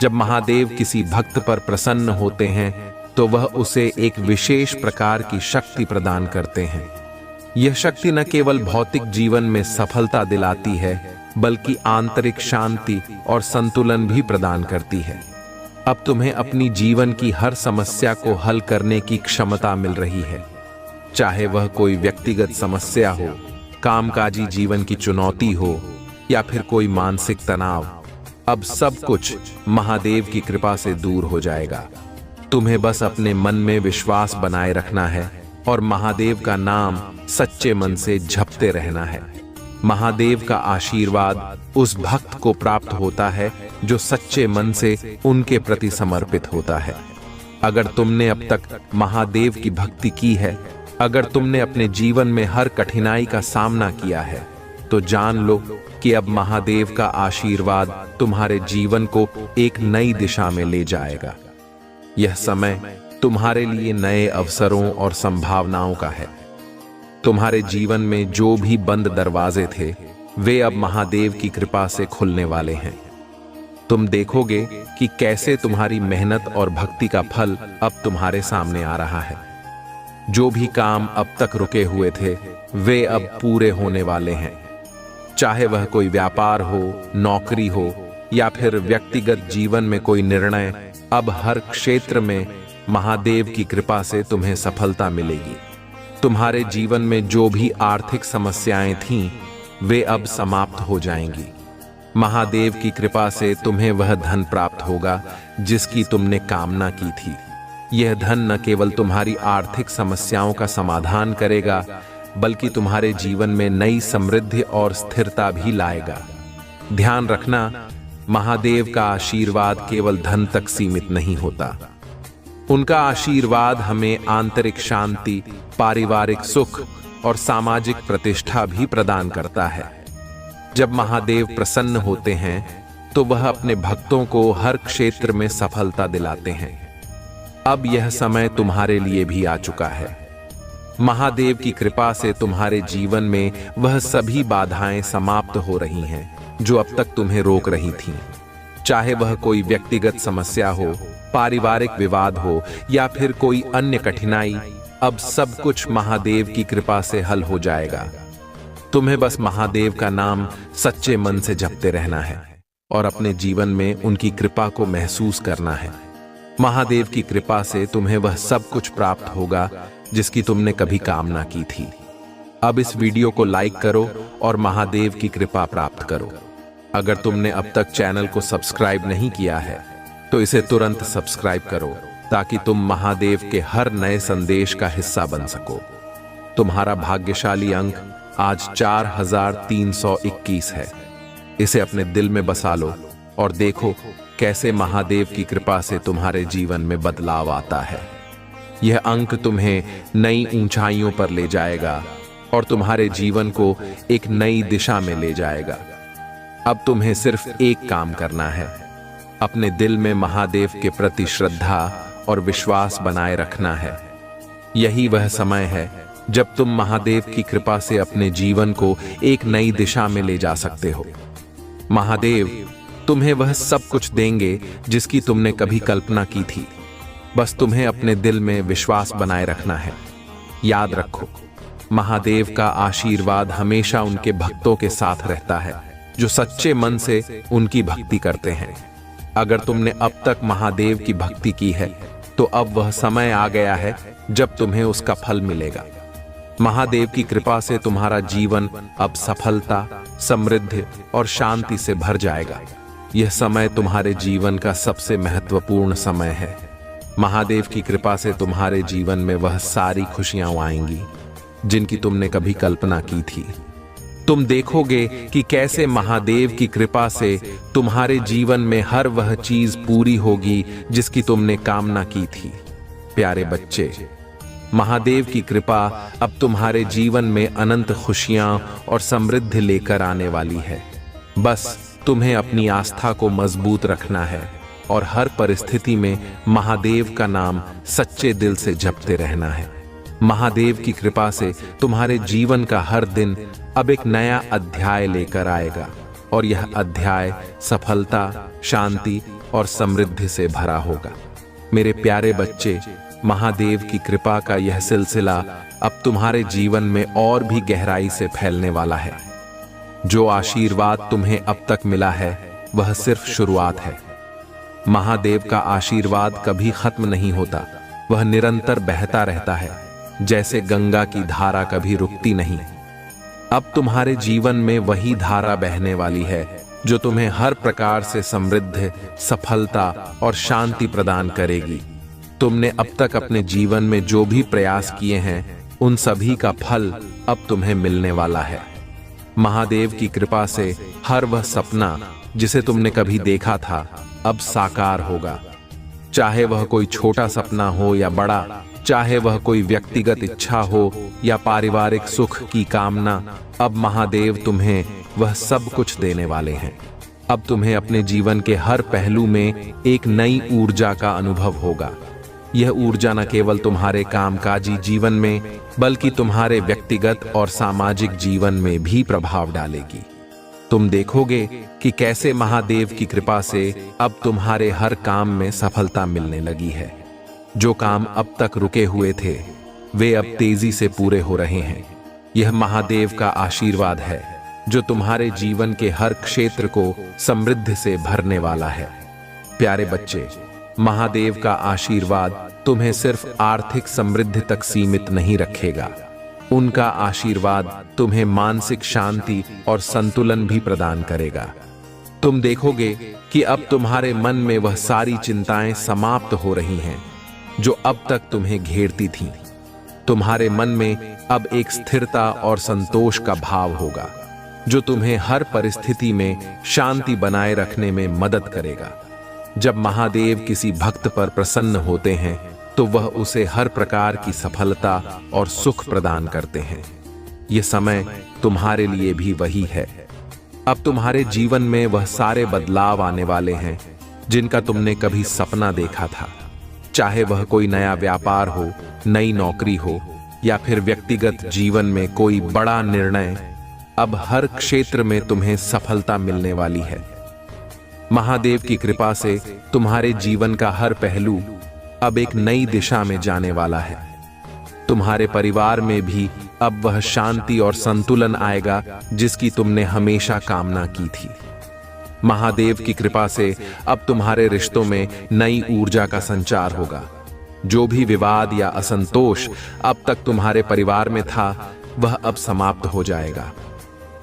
जब महादेव किसी भक्त पर प्रसन्न होते हैं तो वह उसे एक विशेष प्रकार की शक्ति प्रदान करते हैं। यह शक्ति न केवल भौतिक जीवन में सफलता दिलाती है, बल्कि आंतरिक शांति और संतुलन भी प्रदान करती है। अब तुम्हें अपनी जीवन की हर समस्या को हल करने की क्षमता मिल रही है, चाहे वह कोई व्यक्तिगत समस्या हो, कामकाजी जीवन की चुनौती हो या फिर कोई मानसिक तनाव। अब सब कुछ महादेव की कृपा से दूर हो जाएगा। तुम्हें बस अपने मन में विश्वास बनाए रखना है और महादेव का नाम सच्चे मन से जपते रहना है। महादेव का आशीर्वाद उस भक्त को प्राप्त होता है जो सच्चे मन से उनके प्रति समर्पित होता है। अगर तुमने अब तक महादेव की भक्ति की है, अगर तुमने अपने जीवन में हर कठिनाई का सामना किया है, तो जान लो कि अब महादेव का आशीर्वाद तुम्हारे जीवन को एक नई दिशा में ले जाएगा। यह समय तुम्हारे लिए नए अवसरों और संभावनाओं का है। तुम्हारे जीवन में जो भी बंद दरवाजे थे, वे अब महादेव की कृपा से खुलने वाले हैं। तुम देखोगे कि कैसे तुम्हारी मेहनत और भक्ति का फल अब तुम्हारे सामने आ रहा है। जो भी काम अब तक रुके हुए थे, वे अब पूरे होने वाले हैं। चाहे वह कोई व्यापार हो, नौकरी हो या फिर व्यक्तिगत जीवन में कोई निर्णय, अब हर क्षेत्र में महादेव की कृपा से तुम्हें सफलता मिलेगी। तुम्हारे जीवन में जो भी आर्थिक समस्याएं थीं, वे अब समाप्त हो जाएंगी। महादेव की कृपा से तुम्हें वह धन प्राप्त होगा जिसकी तुमने कामना की थी। यह धन न केवल तुम्हारी आर्थिक समस्याओं का समाधान करेगा, बल्कि तुम्हारे जीवन में नई समृद्धि और स्थिरता भी लाएगा। ध्यान रखना, महादेव का आशीर्वाद केवल धन तक सीमित नहीं होता। उनका आशीर्वाद हमें आंतरिक शांति, पारिवारिक सुख और सामाजिक प्रतिष्ठा भी प्रदान करता है। जब महादेव प्रसन्न होते हैं, तो वह अपने भक्तों को हर क्षेत्र में सफलता दिलाते हैं। अब यह समय तुम्हारे लिए भी आ चुका है। महादेव की कृपा से तुम्हारे जीवन में वह सभी बाधाएं समाप्त हो रही हैं जो अब तक तुम्हें रोक रही थीं। चाहे वह कोई व्यक्तिगत समस्या हो, पारिवारिक विवाद हो या फिर कोई अन्य कठिनाई, अब सब कुछ महादेव की कृपा से हल हो जाएगा। तुम्हें बस महादेव का नाम सच्चे मन से जपते रहना है और अपने जीवन में उनकी कृपा को महसूस करना है। महादेव की कृपा से तुम्हें वह सब कुछ प्राप्त होगा जिसकी तुमने कभी कामना की थी। अब इस वीडियो को लाइक करो और महादेव की कृपा प्राप्त करो। अगर तुमने अब तक चैनल को सब्सक्राइब नहीं किया है, तो इसे तुरंत सब्सक्राइब करो ताकि तुम महादेव के हर नए संदेश का हिस्सा बन सको। तुम्हारा भाग्यशाली अंक आज 4321 है। इसे अपने दिल में बसा लो और देखो कैसे महादेव की कृपा से तुम्हारे जीवन में बदलाव आता है। यह अंक तुम्हें नई ऊंचाइयों पर ले जाएगा और तुम्हारे जीवन को एक नई दिशा में ले जाएगा। अब तुम्हें सिर्फ एक काम करना है, अपने दिल में महादेव के प्रति श्रद्धा और विश्वास बनाए रखना है। यही वह समय है जब तुम महादेव की कृपा से अपने जीवन को एक नई दिशा में ले जा सकते हो। महादेव तुम्हें वह सब कुछ देंगे जिसकी तुमने कभी कल्पना की थी। बस तुम्हें अपने दिल में विश्वास बनाए रखना है। याद रखो, महादेव का आशीर्वाद हमेशा उनके भक्तों के साथ रहता है जो सच्चे मन से उनकी भक्ति करते हैं। अगर तुमने अब तक महादेव की भक्ति की है, तो अब वह समय आ गया है जब तुम्हें उसका फल मिलेगा। महादेव की कृपा से तुम्हारा जीवन अब सफलता, समृद्धि और शांति से भर जाएगा। यह समय तुम्हारे जीवन का सबसे महत्वपूर्ण समय है। महादेव की कृपा से तुम्हारे जीवन में वह सारी खुशियां आएंगी जिनकी तुमने कभी कल्पना की थी। तुम देखोगे कि कैसे महादेव की कृपा से तुम्हारे जीवन में हर वह चीज पूरी होगी जिसकी तुमने कामना की थी। प्यारे बच्चे, महादेव की कृपा अब तुम्हारे जीवन में अनंत खुशियां और समृद्धि लेकर आने वाली है। बस तुम्हें अपनी आस्था को मजबूत रखना है और हर परिस्थिति में महादेव का नाम सच्चे दिल से जपते रहना है। महादेव की कृपा से तुम्हारे जीवन का हर दिन अब एक नया अध्याय लेकर आएगा और यह अध्याय सफलता, शांति और समृद्धि से भरा होगा। मेरे प्यारे बच्चे, महादेव की कृपा का यह सिलसिला अब तुम्हारे जीवन में और भी गहराई से फैलने वाला है। जो आशीर्वाद तुम्हें अब तक मिला है, वह सिर्फ शुरुआत है। महादेव का आशीर्वाद कभी खत्म नहीं होता, वह निरंतर बहता रहता है, जैसे गंगा की धारा कभी रुकती नहीं। अब तुम्हारे जीवन में वही धारा बहने वाली है जो तुम्हें हर प्रकार से समृद्धि, सफलता और शांति प्रदान करेगी। तुमने अब तक अपने जीवन में जो भी प्रयास किए हैं, उन सभी का फल अब तुम्हें मिलने वाला है। महादेव की कृपा से हर वह सपना जिसे तुमने कभी देखा था, अब साकार होगा। चाहे वह कोई छोटा सपना हो या बड़ा, चाहे वह कोई व्यक्तिगत इच्छा हो या पारिवारिक सुख की कामना, अब महादेव तुम्हें वह सब कुछ देने वाले हैं। अब तुम्हें अपने जीवन के हर पहलू में एक नई ऊर्जा का अनुभव होगा। यह ऊर्जा न केवल तुम्हारे कामकाजी जीवन में बल्कि तुम्हारे व्यक्तिगत और सामाजिक जीवन में भी प्रभाव डालेगी। तुम देखोगे कि कैसे महादेव की कृपा से अब तुम्हारे हर काम में सफलता मिलने लगी है। जो काम अब तक रुके हुए थे वे अब तेजी से पूरे हो रहे हैं। यह महादेव का आशीर्वाद है जो तुम्हारे जीवन के हर क्षेत्र को समृद्धि से भरने वाला है। प्यारे बच्चे, महादेव का आशीर्वाद तुम्हें सिर्फ आर्थिक समृद्धि तक सीमित नहीं रखेगा। उनका आशीर्वाद तुम्हें मानसिक शांति और संतुलन भी प्रदान करेगा। तुम देखोगे कि अब तुम्हारे मन में वह सारी चिंताएं समाप्त हो रही हैं जो अब तक तुम्हें घेरती थीं। तुम्हारे मन में अब एक स्थिरता और संतोष का भाव होगा जो तुम्हें हर परिस्थिति में शांति बनाए रखने में मदद करेगा। जब महादेव किसी भक्त पर प्रसन्न होते हैं तो वह उसे हर प्रकार की सफलता और सुख प्रदान करते हैं। यह समय तुम्हारे लिए भी वही है। अब तुम्हारे जीवन में वह सारे बदलाव आने वाले हैं जिनका तुमने कभी सपना देखा था। चाहे वह कोई नया व्यापार हो, नई नौकरी हो या फिर व्यक्तिगत जीवन में कोई बड़ा निर्णय, अब हर क्षेत्र में तुम्हें सफलता मिलने वाली है। महादेव की कृपा से तुम्हारे जीवन का हर पहलू अब एक नई दिशा में जाने वाला है। तुम्हारे परिवार में भी अब वह शांति और संतुलन आएगा जिसकी तुमने हमेशा कामना की थी। महादेव की कृपा से अब तुम्हारे रिश्तों में नई ऊर्जा का संचार होगा। जो भी विवाद या असंतोष अब तक तुम्हारे परिवार में था वह अब समाप्त हो जाएगा।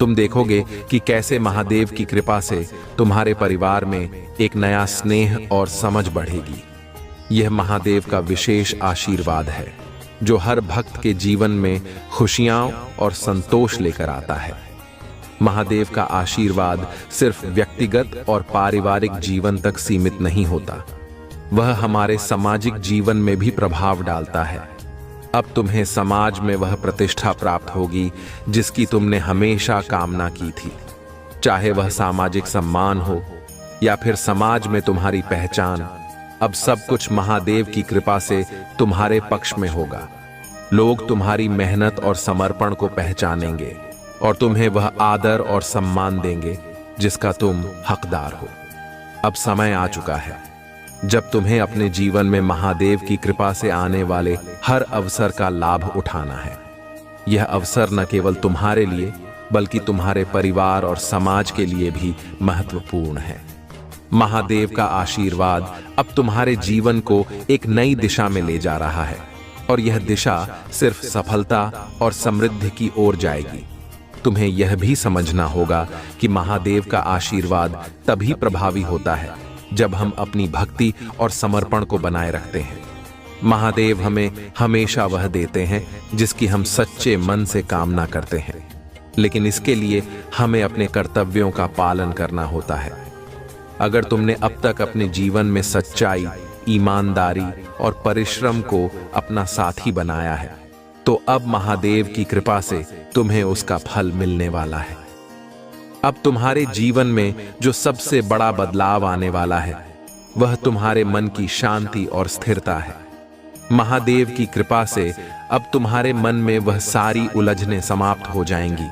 तुम देखोगे कि कैसे महादेव की कृपा से तुम्हारे परिवार में एक नया स्नेह और समझ बढ़ेगी। यह महादेव का विशेष आशीर्वाद है जो हर भक्त के जीवन में खुशियां और संतोष लेकर आता है। महादेव का आशीर्वाद सिर्फ व्यक्तिगत और पारिवारिक जीवन तक सीमित नहीं होता, वह हमारे सामाजिक जीवन में भी प्रभाव डालता है। अब तुम्हें समाज में वह प्रतिष्ठा प्राप्त होगी जिसकी तुमने हमेशा कामना की थी। चाहे वह सामाजिक सम्मान हो या फिर समाज में तुम्हारी पहचान, अब सब कुछ महादेव की कृपा से तुम्हारे पक्ष में होगा। लोग तुम्हारी मेहनत और समर्पण को पहचानेंगे और तुम्हें वह आदर और सम्मान देंगे जिसका तुम हकदार हो। अब समय आ चुका है जब तुम्हें अपने जीवन में महादेव की कृपा से आने वाले हर अवसर का लाभ उठाना है। यह अवसर न केवल तुम्हारे लिए बल्कि तुम्हारे परिवार और समाज के लिए भी महत्वपूर्ण है। महादेव का आशीर्वाद अब तुम्हारे जीवन को एक नई दिशा में ले जा रहा है और यह दिशा सिर्फ सफलता और समृद्धि की ओर जाएगी। तुम्हें यह भी समझना होगा कि महादेव का आशीर्वाद तभी प्रभावी होता है जब हम अपनी भक्ति और समर्पण को बनाए रखते हैं। महादेव हमें हमेशा वह देते हैं जिसकी हम सच्चे मन से कामना करते हैं, लेकिन इसके लिए हमें अपने कर्तव्यों का पालन करना होता है। अगर तुमने अब तक अपने जीवन में सच्चाई, ईमानदारी और परिश्रम को अपना साथी बनाया है तो अब महादेव की कृपा से तुम्हें उसका फल मिलने वाला है। अब तुम्हारे जीवन में जो सबसे बड़ा बदलाव आने वाला है वह तुम्हारे मन की शांति और स्थिरता है। महादेव की कृपा से अब तुम्हारे मन में वह सारी उलझनें समाप्त हो जाएंगी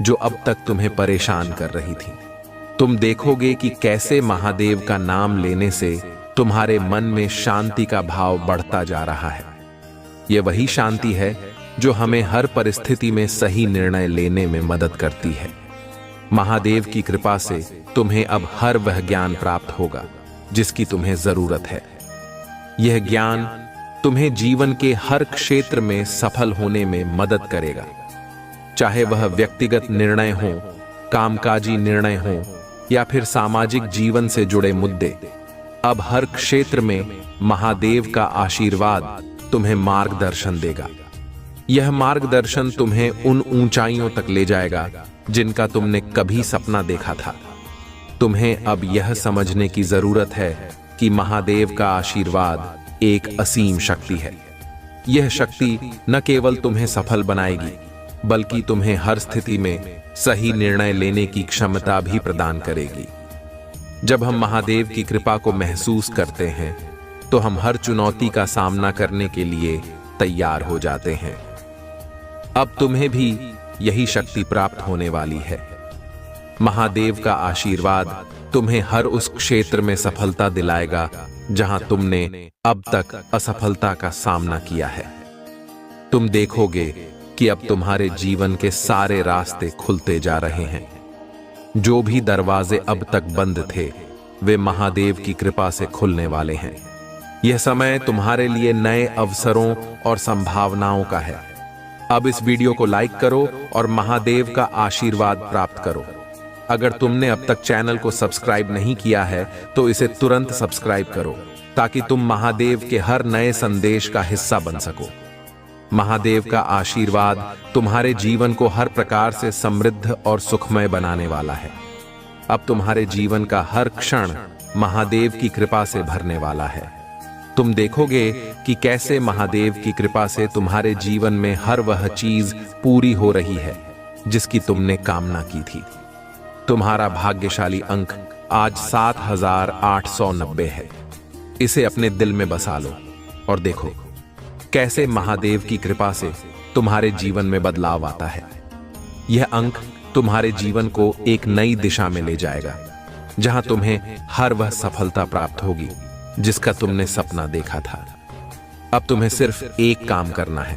जो अब तक तुम्हें परेशान कर रही थी। तुम देखोगे कि कैसे महादेव का नाम लेने से तुम्हारे मन में शांति का भाव बढ़ता जा रहा है। यह वही शांति है जो हमें हर परिस्थिति में सही निर्णय लेने में मदद करती है। महादेव की कृपा से तुम्हें अब हर वह ज्ञान प्राप्त होगा जिसकी तुम्हें जरूरत है। यह ज्ञान तुम्हें जीवन के हर क्षेत्र में सफल होने में मदद करेगा, चाहे वह व्यक्तिगत निर्णय हो, कामकाजी निर्णय हो या फिर सामाजिक जीवन से जुड़े मुद्दे। अब हर क्षेत्र में महादेव का आशीर्वाद तुम्हें मार्गदर्शन देगा। यह मार्गदर्शन तुम्हें उन ऊंचाइयों तक ले जाएगा जिनका तुमने कभी सपना देखा था। तुम्हें अब यह समझने की जरूरत है कि महादेव का आशीर्वाद एक असीम शक्ति है। यह शक्ति न केवल तुम्हें सफल बनाएगी, बल्कि तुम्हें हर स्थिति में सही निर्णय लेने की क्षमता भी प्रदान करेगी। जब हम महादेव की कृपा को महसूस करते हैं, तो हम हर चुनौती का सामना करने के लिए तैयार हो जाते हैं। अब तुम्हें भी यही शक्ति प्राप्त होने वाली है। महादेव का आशीर्वाद तुम्हें हर उस क्षेत्र में सफलता दिलाएगा जहां तुमने अब तक असफलता का सामना किया है। तुम देखोगे कि अब तुम्हारे जीवन के सारे रास्ते खुलते जा रहे हैं। जो भी दरवाजे अब तक बंद थे, वे महादेव की कृपा से खुलने वाले हैं। यह समय तुम्हारे लिए नए अवसरों और संभावनाओं का है। अब इस वीडियो को लाइक करो और महादेव का आशीर्वाद प्राप्त करो। अगर तुमने अब तक चैनल को सब्सक्राइब नहीं किया है, तो इसे तुरंत सब्सक्राइब करो, ताकि तुम महादेव के हर नए संदेश का हिस्सा बन सको। महादेव का आशीर्वाद तुम्हारे जीवन को हर प्रकार से समृद्ध और सुखमय बनाने वाला है। अब तुम्हारे जीवन का हर क्षण महादेव की कृपा से भरने वाला है। तुम देखोगे कि कैसे महादेव की कृपा से तुम्हारे जीवन में हर वह चीज पूरी हो रही है जिसकी तुमने कामना की थी। तुम्हारा भाग्यशाली अंक आज 7890 है। इसे अपने दिल में बसा लो और देखो कैसे महादेव की कृपा से तुम्हारे जीवन में बदलाव आता है। यह अंक तुम्हारे जीवन को एक नई दिशा में ले जाएगा, जहां तुम्हें हर वह सफलता प्राप्त होगी जिसका तुमने सपना देखा था। अब तुम्हें सिर्फ एक काम करना है,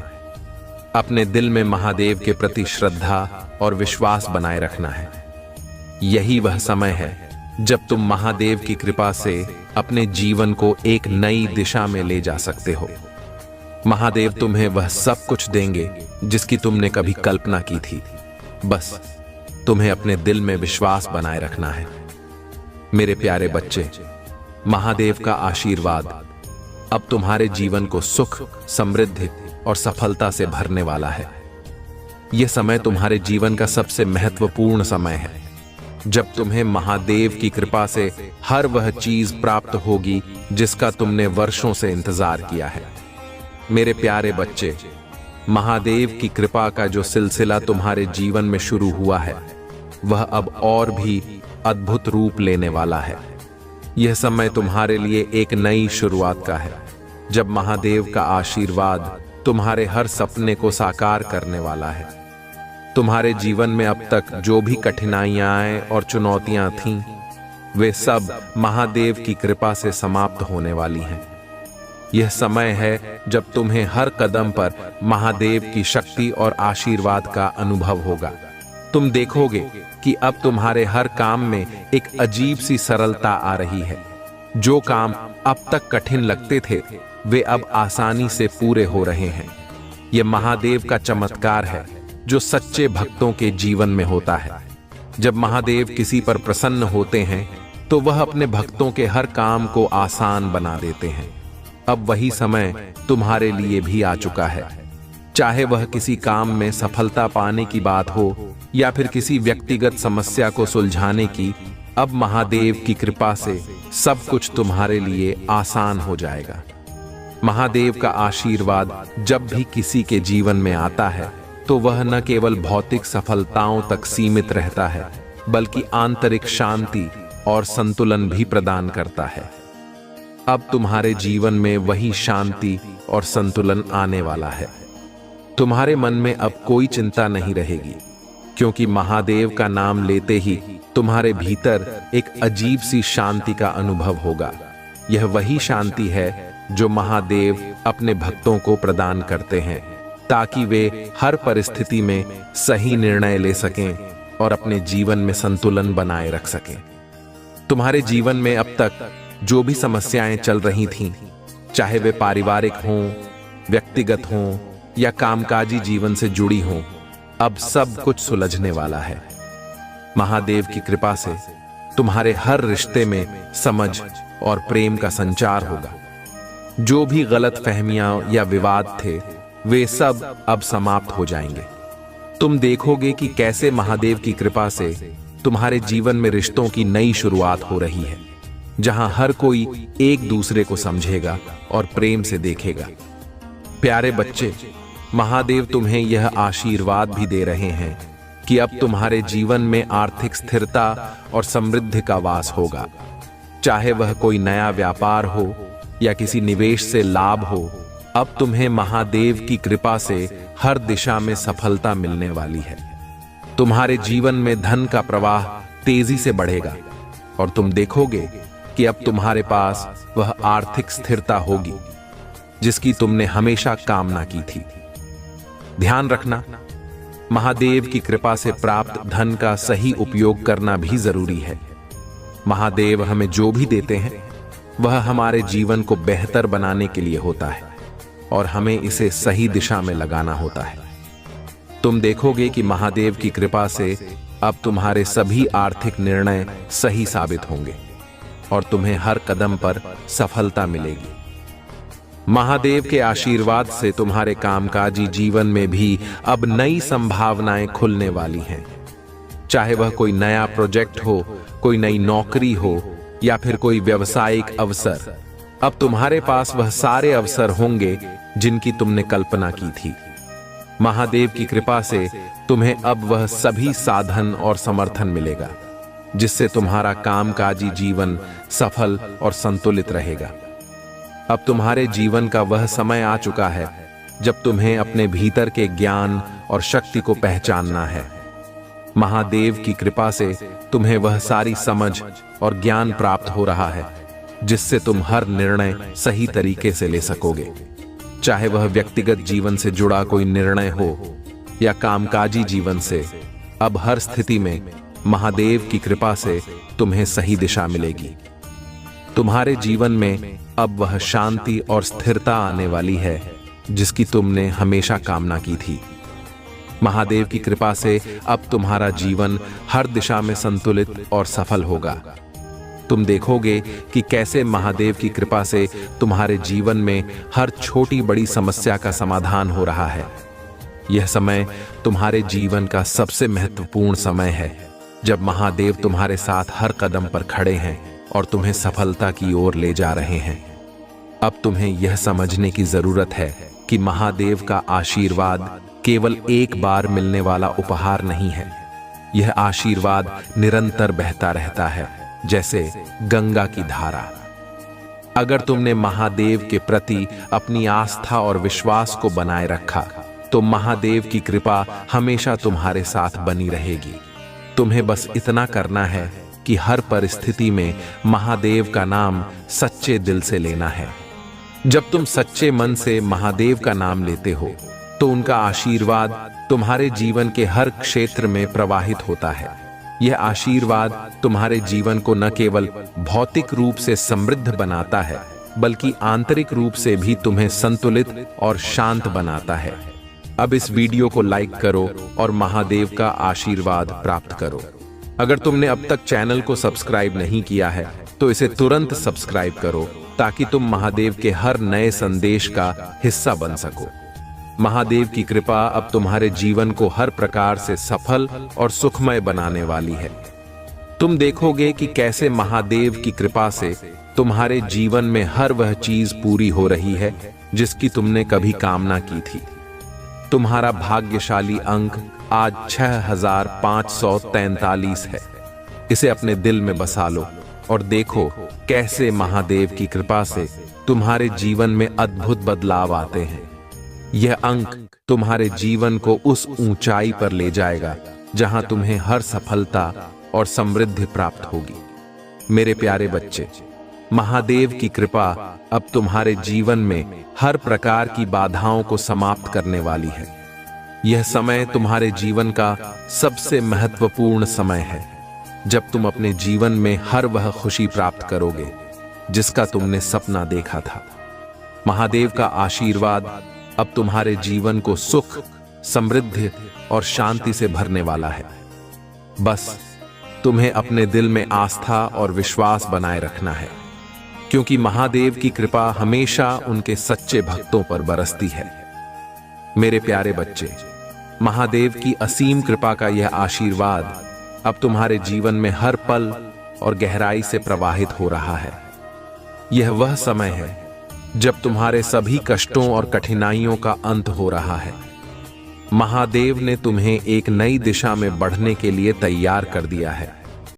अपने दिल में महादेव के प्रति श्रद्धा और विश्वास बनाए रखना है। यही वह समय है जब तुम महादेव की कृपा से अपने जीवन को एक नई दिशा में ले जा सकते हो। महादेव तुम्हें वह सब कुछ देंगे जिसकी तुमने कभी कल्पना की थी। बस तुम्हें अपने दिल में विश्वास बनाए रखना है। मेरे प्यारे बच्चे, महादेव का आशीर्वाद अब तुम्हारे जीवन को सुख, समृद्धि और सफलता से भरने वाला है। यह समय तुम्हारे जीवन का सबसे महत्वपूर्ण समय है, जब तुम्हें महादेव की कृपा से हर वह चीज प्राप्त होगी जिसका तुमने वर्षों से इंतजार किया है। मेरे प्यारे बच्चे, महादेव की कृपा का जो सिलसिला तुम्हारे जीवन में शुरू हुआ है, वह अब और भी अद्भुत रूप लेने वाला है। यह समय तुम्हारे लिए एक नई शुरुआत का है, जब महादेव का आशीर्वाद तुम्हारे हर सपने को साकार करने वाला है। तुम्हारे जीवन में अब तक जो भी कठिनाइयां और चुनौतियां थीं, वे सब महादेव की कृपा से समाप्त होने वाली हैं। यह समय है जब तुम्हें हर कदम पर महादेव की शक्ति और आशीर्वाद का अनुभव होगा। तुम देखोगे कि अब तुम्हारे हर काम में एक अजीब सी सरलता आ रही है। जो काम अब तक कठिन लगते थे, वे अब आसानी से पूरे हो रहे हैं। यह महादेव का चमत्कार है जो सच्चे भक्तों के जीवन में होता है। जब महादेव किसी पर प्रसन्न होते हैं, तो वह अपने भक्तों के हर काम को आसान बना देते हैं। अब वही समय तुम्हारे लिए भी आ चुका है। चाहे वह किसी काम में सफलता पाने की बात हो या फिर किसी व्यक्तिगत समस्या को सुलझाने की, अब महादेव की कृपा से सब कुछ तुम्हारे लिए आसान हो जाएगा। महादेव का आशीर्वाद जब भी किसी के जीवन में आता है, तो वह न केवल भौतिक सफलताओं तक सीमित रहता है, बल्कि आंतरिक शांति और संतुलन भी प्रदान करता है। अब तुम्हारे जीवन में वही शांति और संतुलन आने वाला है। तुम्हारे मन में अब कोई चिंता नहीं रहेगी, क्योंकि महादेव का नाम लेते ही तुम्हारे भीतर एक अजीब सी शांति का अनुभव होगा। यह वही शांति है जो महादेव अपने भक्तों को प्रदान करते हैं, ताकि वे हर परिस्थिति में सही निर्णय ले सकें और अपने जीवन में संतुलन बनाए रख सकें। तुम्हारे जीवन में अब तक जो भी समस्याएं चल रही थीं, चाहे वे पारिवारिक हों, व्यक्तिगत हों या कामकाजी जीवन से जुड़ी हों, अब सब कुछ सुलझने वाला है। महादेव की कृपा से तुम्हारे हर रिश्ते में समझ और प्रेम का संचार होगा। जो भी गलत फहमियां या विवाद थे, वे सब अब समाप्त हो जाएंगे। तुम देखोगे कि कैसे महादेव की कृपा से तुम्हारे जीवन में रिश्तों की नई शुरुआत हो रही है। जहां हर कोई एक दूसरे को समझेगा और प्रेम से देखेगा। प्यारे बच्चे, महादेव तुम्हें यह आशीर्वाद भी दे रहे हैं कि अब तुम्हारे जीवन में आर्थिक स्थिरता और समृद्धि का वास होगा। चाहे वह कोई नया व्यापार हो या किसी निवेश से लाभ हो, अब तुम्हें महादेव की कृपा से हर दिशा में सफलता मिलने वाली है। तुम्हारे जीवन में धन का प्रवाह तेजी से बढ़ेगा और तुम देखोगे कि अब तुम्हारे पास वह आर्थिक स्थिरता होगी जिसकी तुमने हमेशा कामना की थी। ध्यान रखना, महादेव की कृपा से प्राप्त धन का सही उपयोग करना भी जरूरी है। महादेव हमें जो भी देते हैं वह हमारे जीवन को बेहतर बनाने के लिए होता है और हमें इसे सही दिशा में लगाना होता है। तुम देखोगे कि महादेव की कृपा से अब तुम्हारे सभी आर्थिक निर्णय सही साबित होंगे और तुम्हें हर कदम पर सफलता मिलेगी। महादेव के आशीर्वाद से तुम्हारे कामकाजी जीवन में भी अब नई संभावनाएं खुलने वाली हैं। चाहे वह कोई नया प्रोजेक्ट हो, कोई नई नौकरी हो या फिर कोई व्यावसायिक अवसर, अब तुम्हारे पास वह सारे अवसर होंगे जिनकी तुमने कल्पना की थी। महादेव की कृपा से तुम्हें अब वह सभी साधन और समर्थन मिलेगा जिससे तुम्हारा कामकाजी जीवन सफल और संतुलित रहेगा। अब तुम्हारे जीवन का वह समय आ चुका है जब तुम्हें अपने भीतर के ज्ञान और शक्ति को पहचानना है। महादेव की कृपा से तुम्हें वह सारी समझ और ज्ञान प्राप्त हो रहा है जिससे तुम हर निर्णय सही तरीके से ले सकोगे। चाहे वह व्यक्तिगत जीवन से जुड़ा कोई निर्णय हो या कामकाजी जीवन से, अब हर स्थिति में महादेव की कृपा से तुम्हें सही दिशा मिलेगी। तुम्हारे जीवन में अब वह शांति और स्थिरता आने वाली है जिसकी तुमने हमेशा कामना की थी। महादेव की कृपा से अब तुम्हारा जीवन हर दिशा में संतुलित और सफल होगा। तुम देखोगे कि कैसे महादेव की कृपा से तुम्हारे जीवन में हर छोटी बड़ी समस्या का समाधान हो रहा है। यह समय तुम्हारे जीवन का सबसे महत्वपूर्ण समय है जब महादेव तुम्हारे साथ हर कदम पर खड़े हैं और तुम्हें सफलता की ओर ले जा रहे हैं। अब तुम्हें यह समझने की जरूरत है कि महादेव का आशीर्वाद केवल एक बार मिलने वाला उपहार नहीं है। यह आशीर्वाद निरंतर बहता रहता है, जैसे गंगा की धारा। अगर तुमने महादेव के प्रति अपनी आस्था और विश्वास को बनाए रखा तो महादेव की कृपा हमेशा तुम्हारे साथ बनी रहेगी। तुम्हें बस इतना करना है कि हर परिस्थिति में महादेव का नाम सच्चे दिल से लेना है। जब तुम सच्चे मन से महादेव का नाम लेते हो तो उनका आशीर्वाद तुम्हारे जीवन के हर क्षेत्र में प्रवाहित होता है। यह आशीर्वाद तुम्हारे जीवन को न केवल भौतिक रूप से समृद्ध बनाता है बल्कि आंतरिक रूप से भी तुम्हें संतुलित और शांत बनाता है। अब इस वीडियो को लाइक करो और महादेव का आशीर्वाद प्राप्त करो। अगर तुमने अब तक चैनल को सब्सक्राइब नहीं किया है तो इसे तुरंत सब्सक्राइब करो ताकि तुम महादेव के हर नए संदेश का हिस्सा बन सको। महादेव की कृपा अब तुम्हारे जीवन को हर प्रकार से सफल और सुखमय बनाने वाली है। तुम देखोगे कि कैसे महादेव की कृपा से तुम्हारे जीवन में हर वह चीज पूरी हो रही है जिसकी तुमने कभी कामना की थी। तुम्हारा भाग्यशाली अंक आज 6543 है। इसे अपने दिल में बसा लो और देखो कैसे महादेव की कृपा से तुम्हारे जीवन में अद्भुत बदलाव आते हैं। यह अंक तुम्हारे जीवन को उस ऊंचाई पर ले जाएगा जहां तुम्हें हर सफलता और समृद्धि प्राप्त होगी। मेरे प्यारे बच्चे, महादेव की कृपा अब तुम्हारे जीवन में हर प्रकार की बाधाओं को समाप्त करने वाली है। यह समय तुम्हारे जीवन का सबसे महत्वपूर्ण समय है जब तुम अपने जीवन में हर वह खुशी प्राप्त करोगे जिसका तुमने सपना देखा था। महादेव का आशीर्वाद अब तुम्हारे जीवन को सुख, समृद्धि और शांति से भरने वाला है। बस तुम्हें अपने दिल में आस्था और विश्वास बनाए रखना है, क्योंकि महादेव की कृपा हमेशा उनके सच्चे भक्तों पर बरसती है। मेरे प्यारे बच्चे, महादेव की असीम कृपा का यह आशीर्वाद अब तुम्हारे जीवन में हर पल और गहराई से प्रवाहित हो रहा है। यह वह समय है जब तुम्हारे सभी कष्टों और कठिनाइयों का अंत हो रहा है। महादेव ने तुम्हें एक नई दिशा में बढ़ने के लिए तैयार कर दिया है।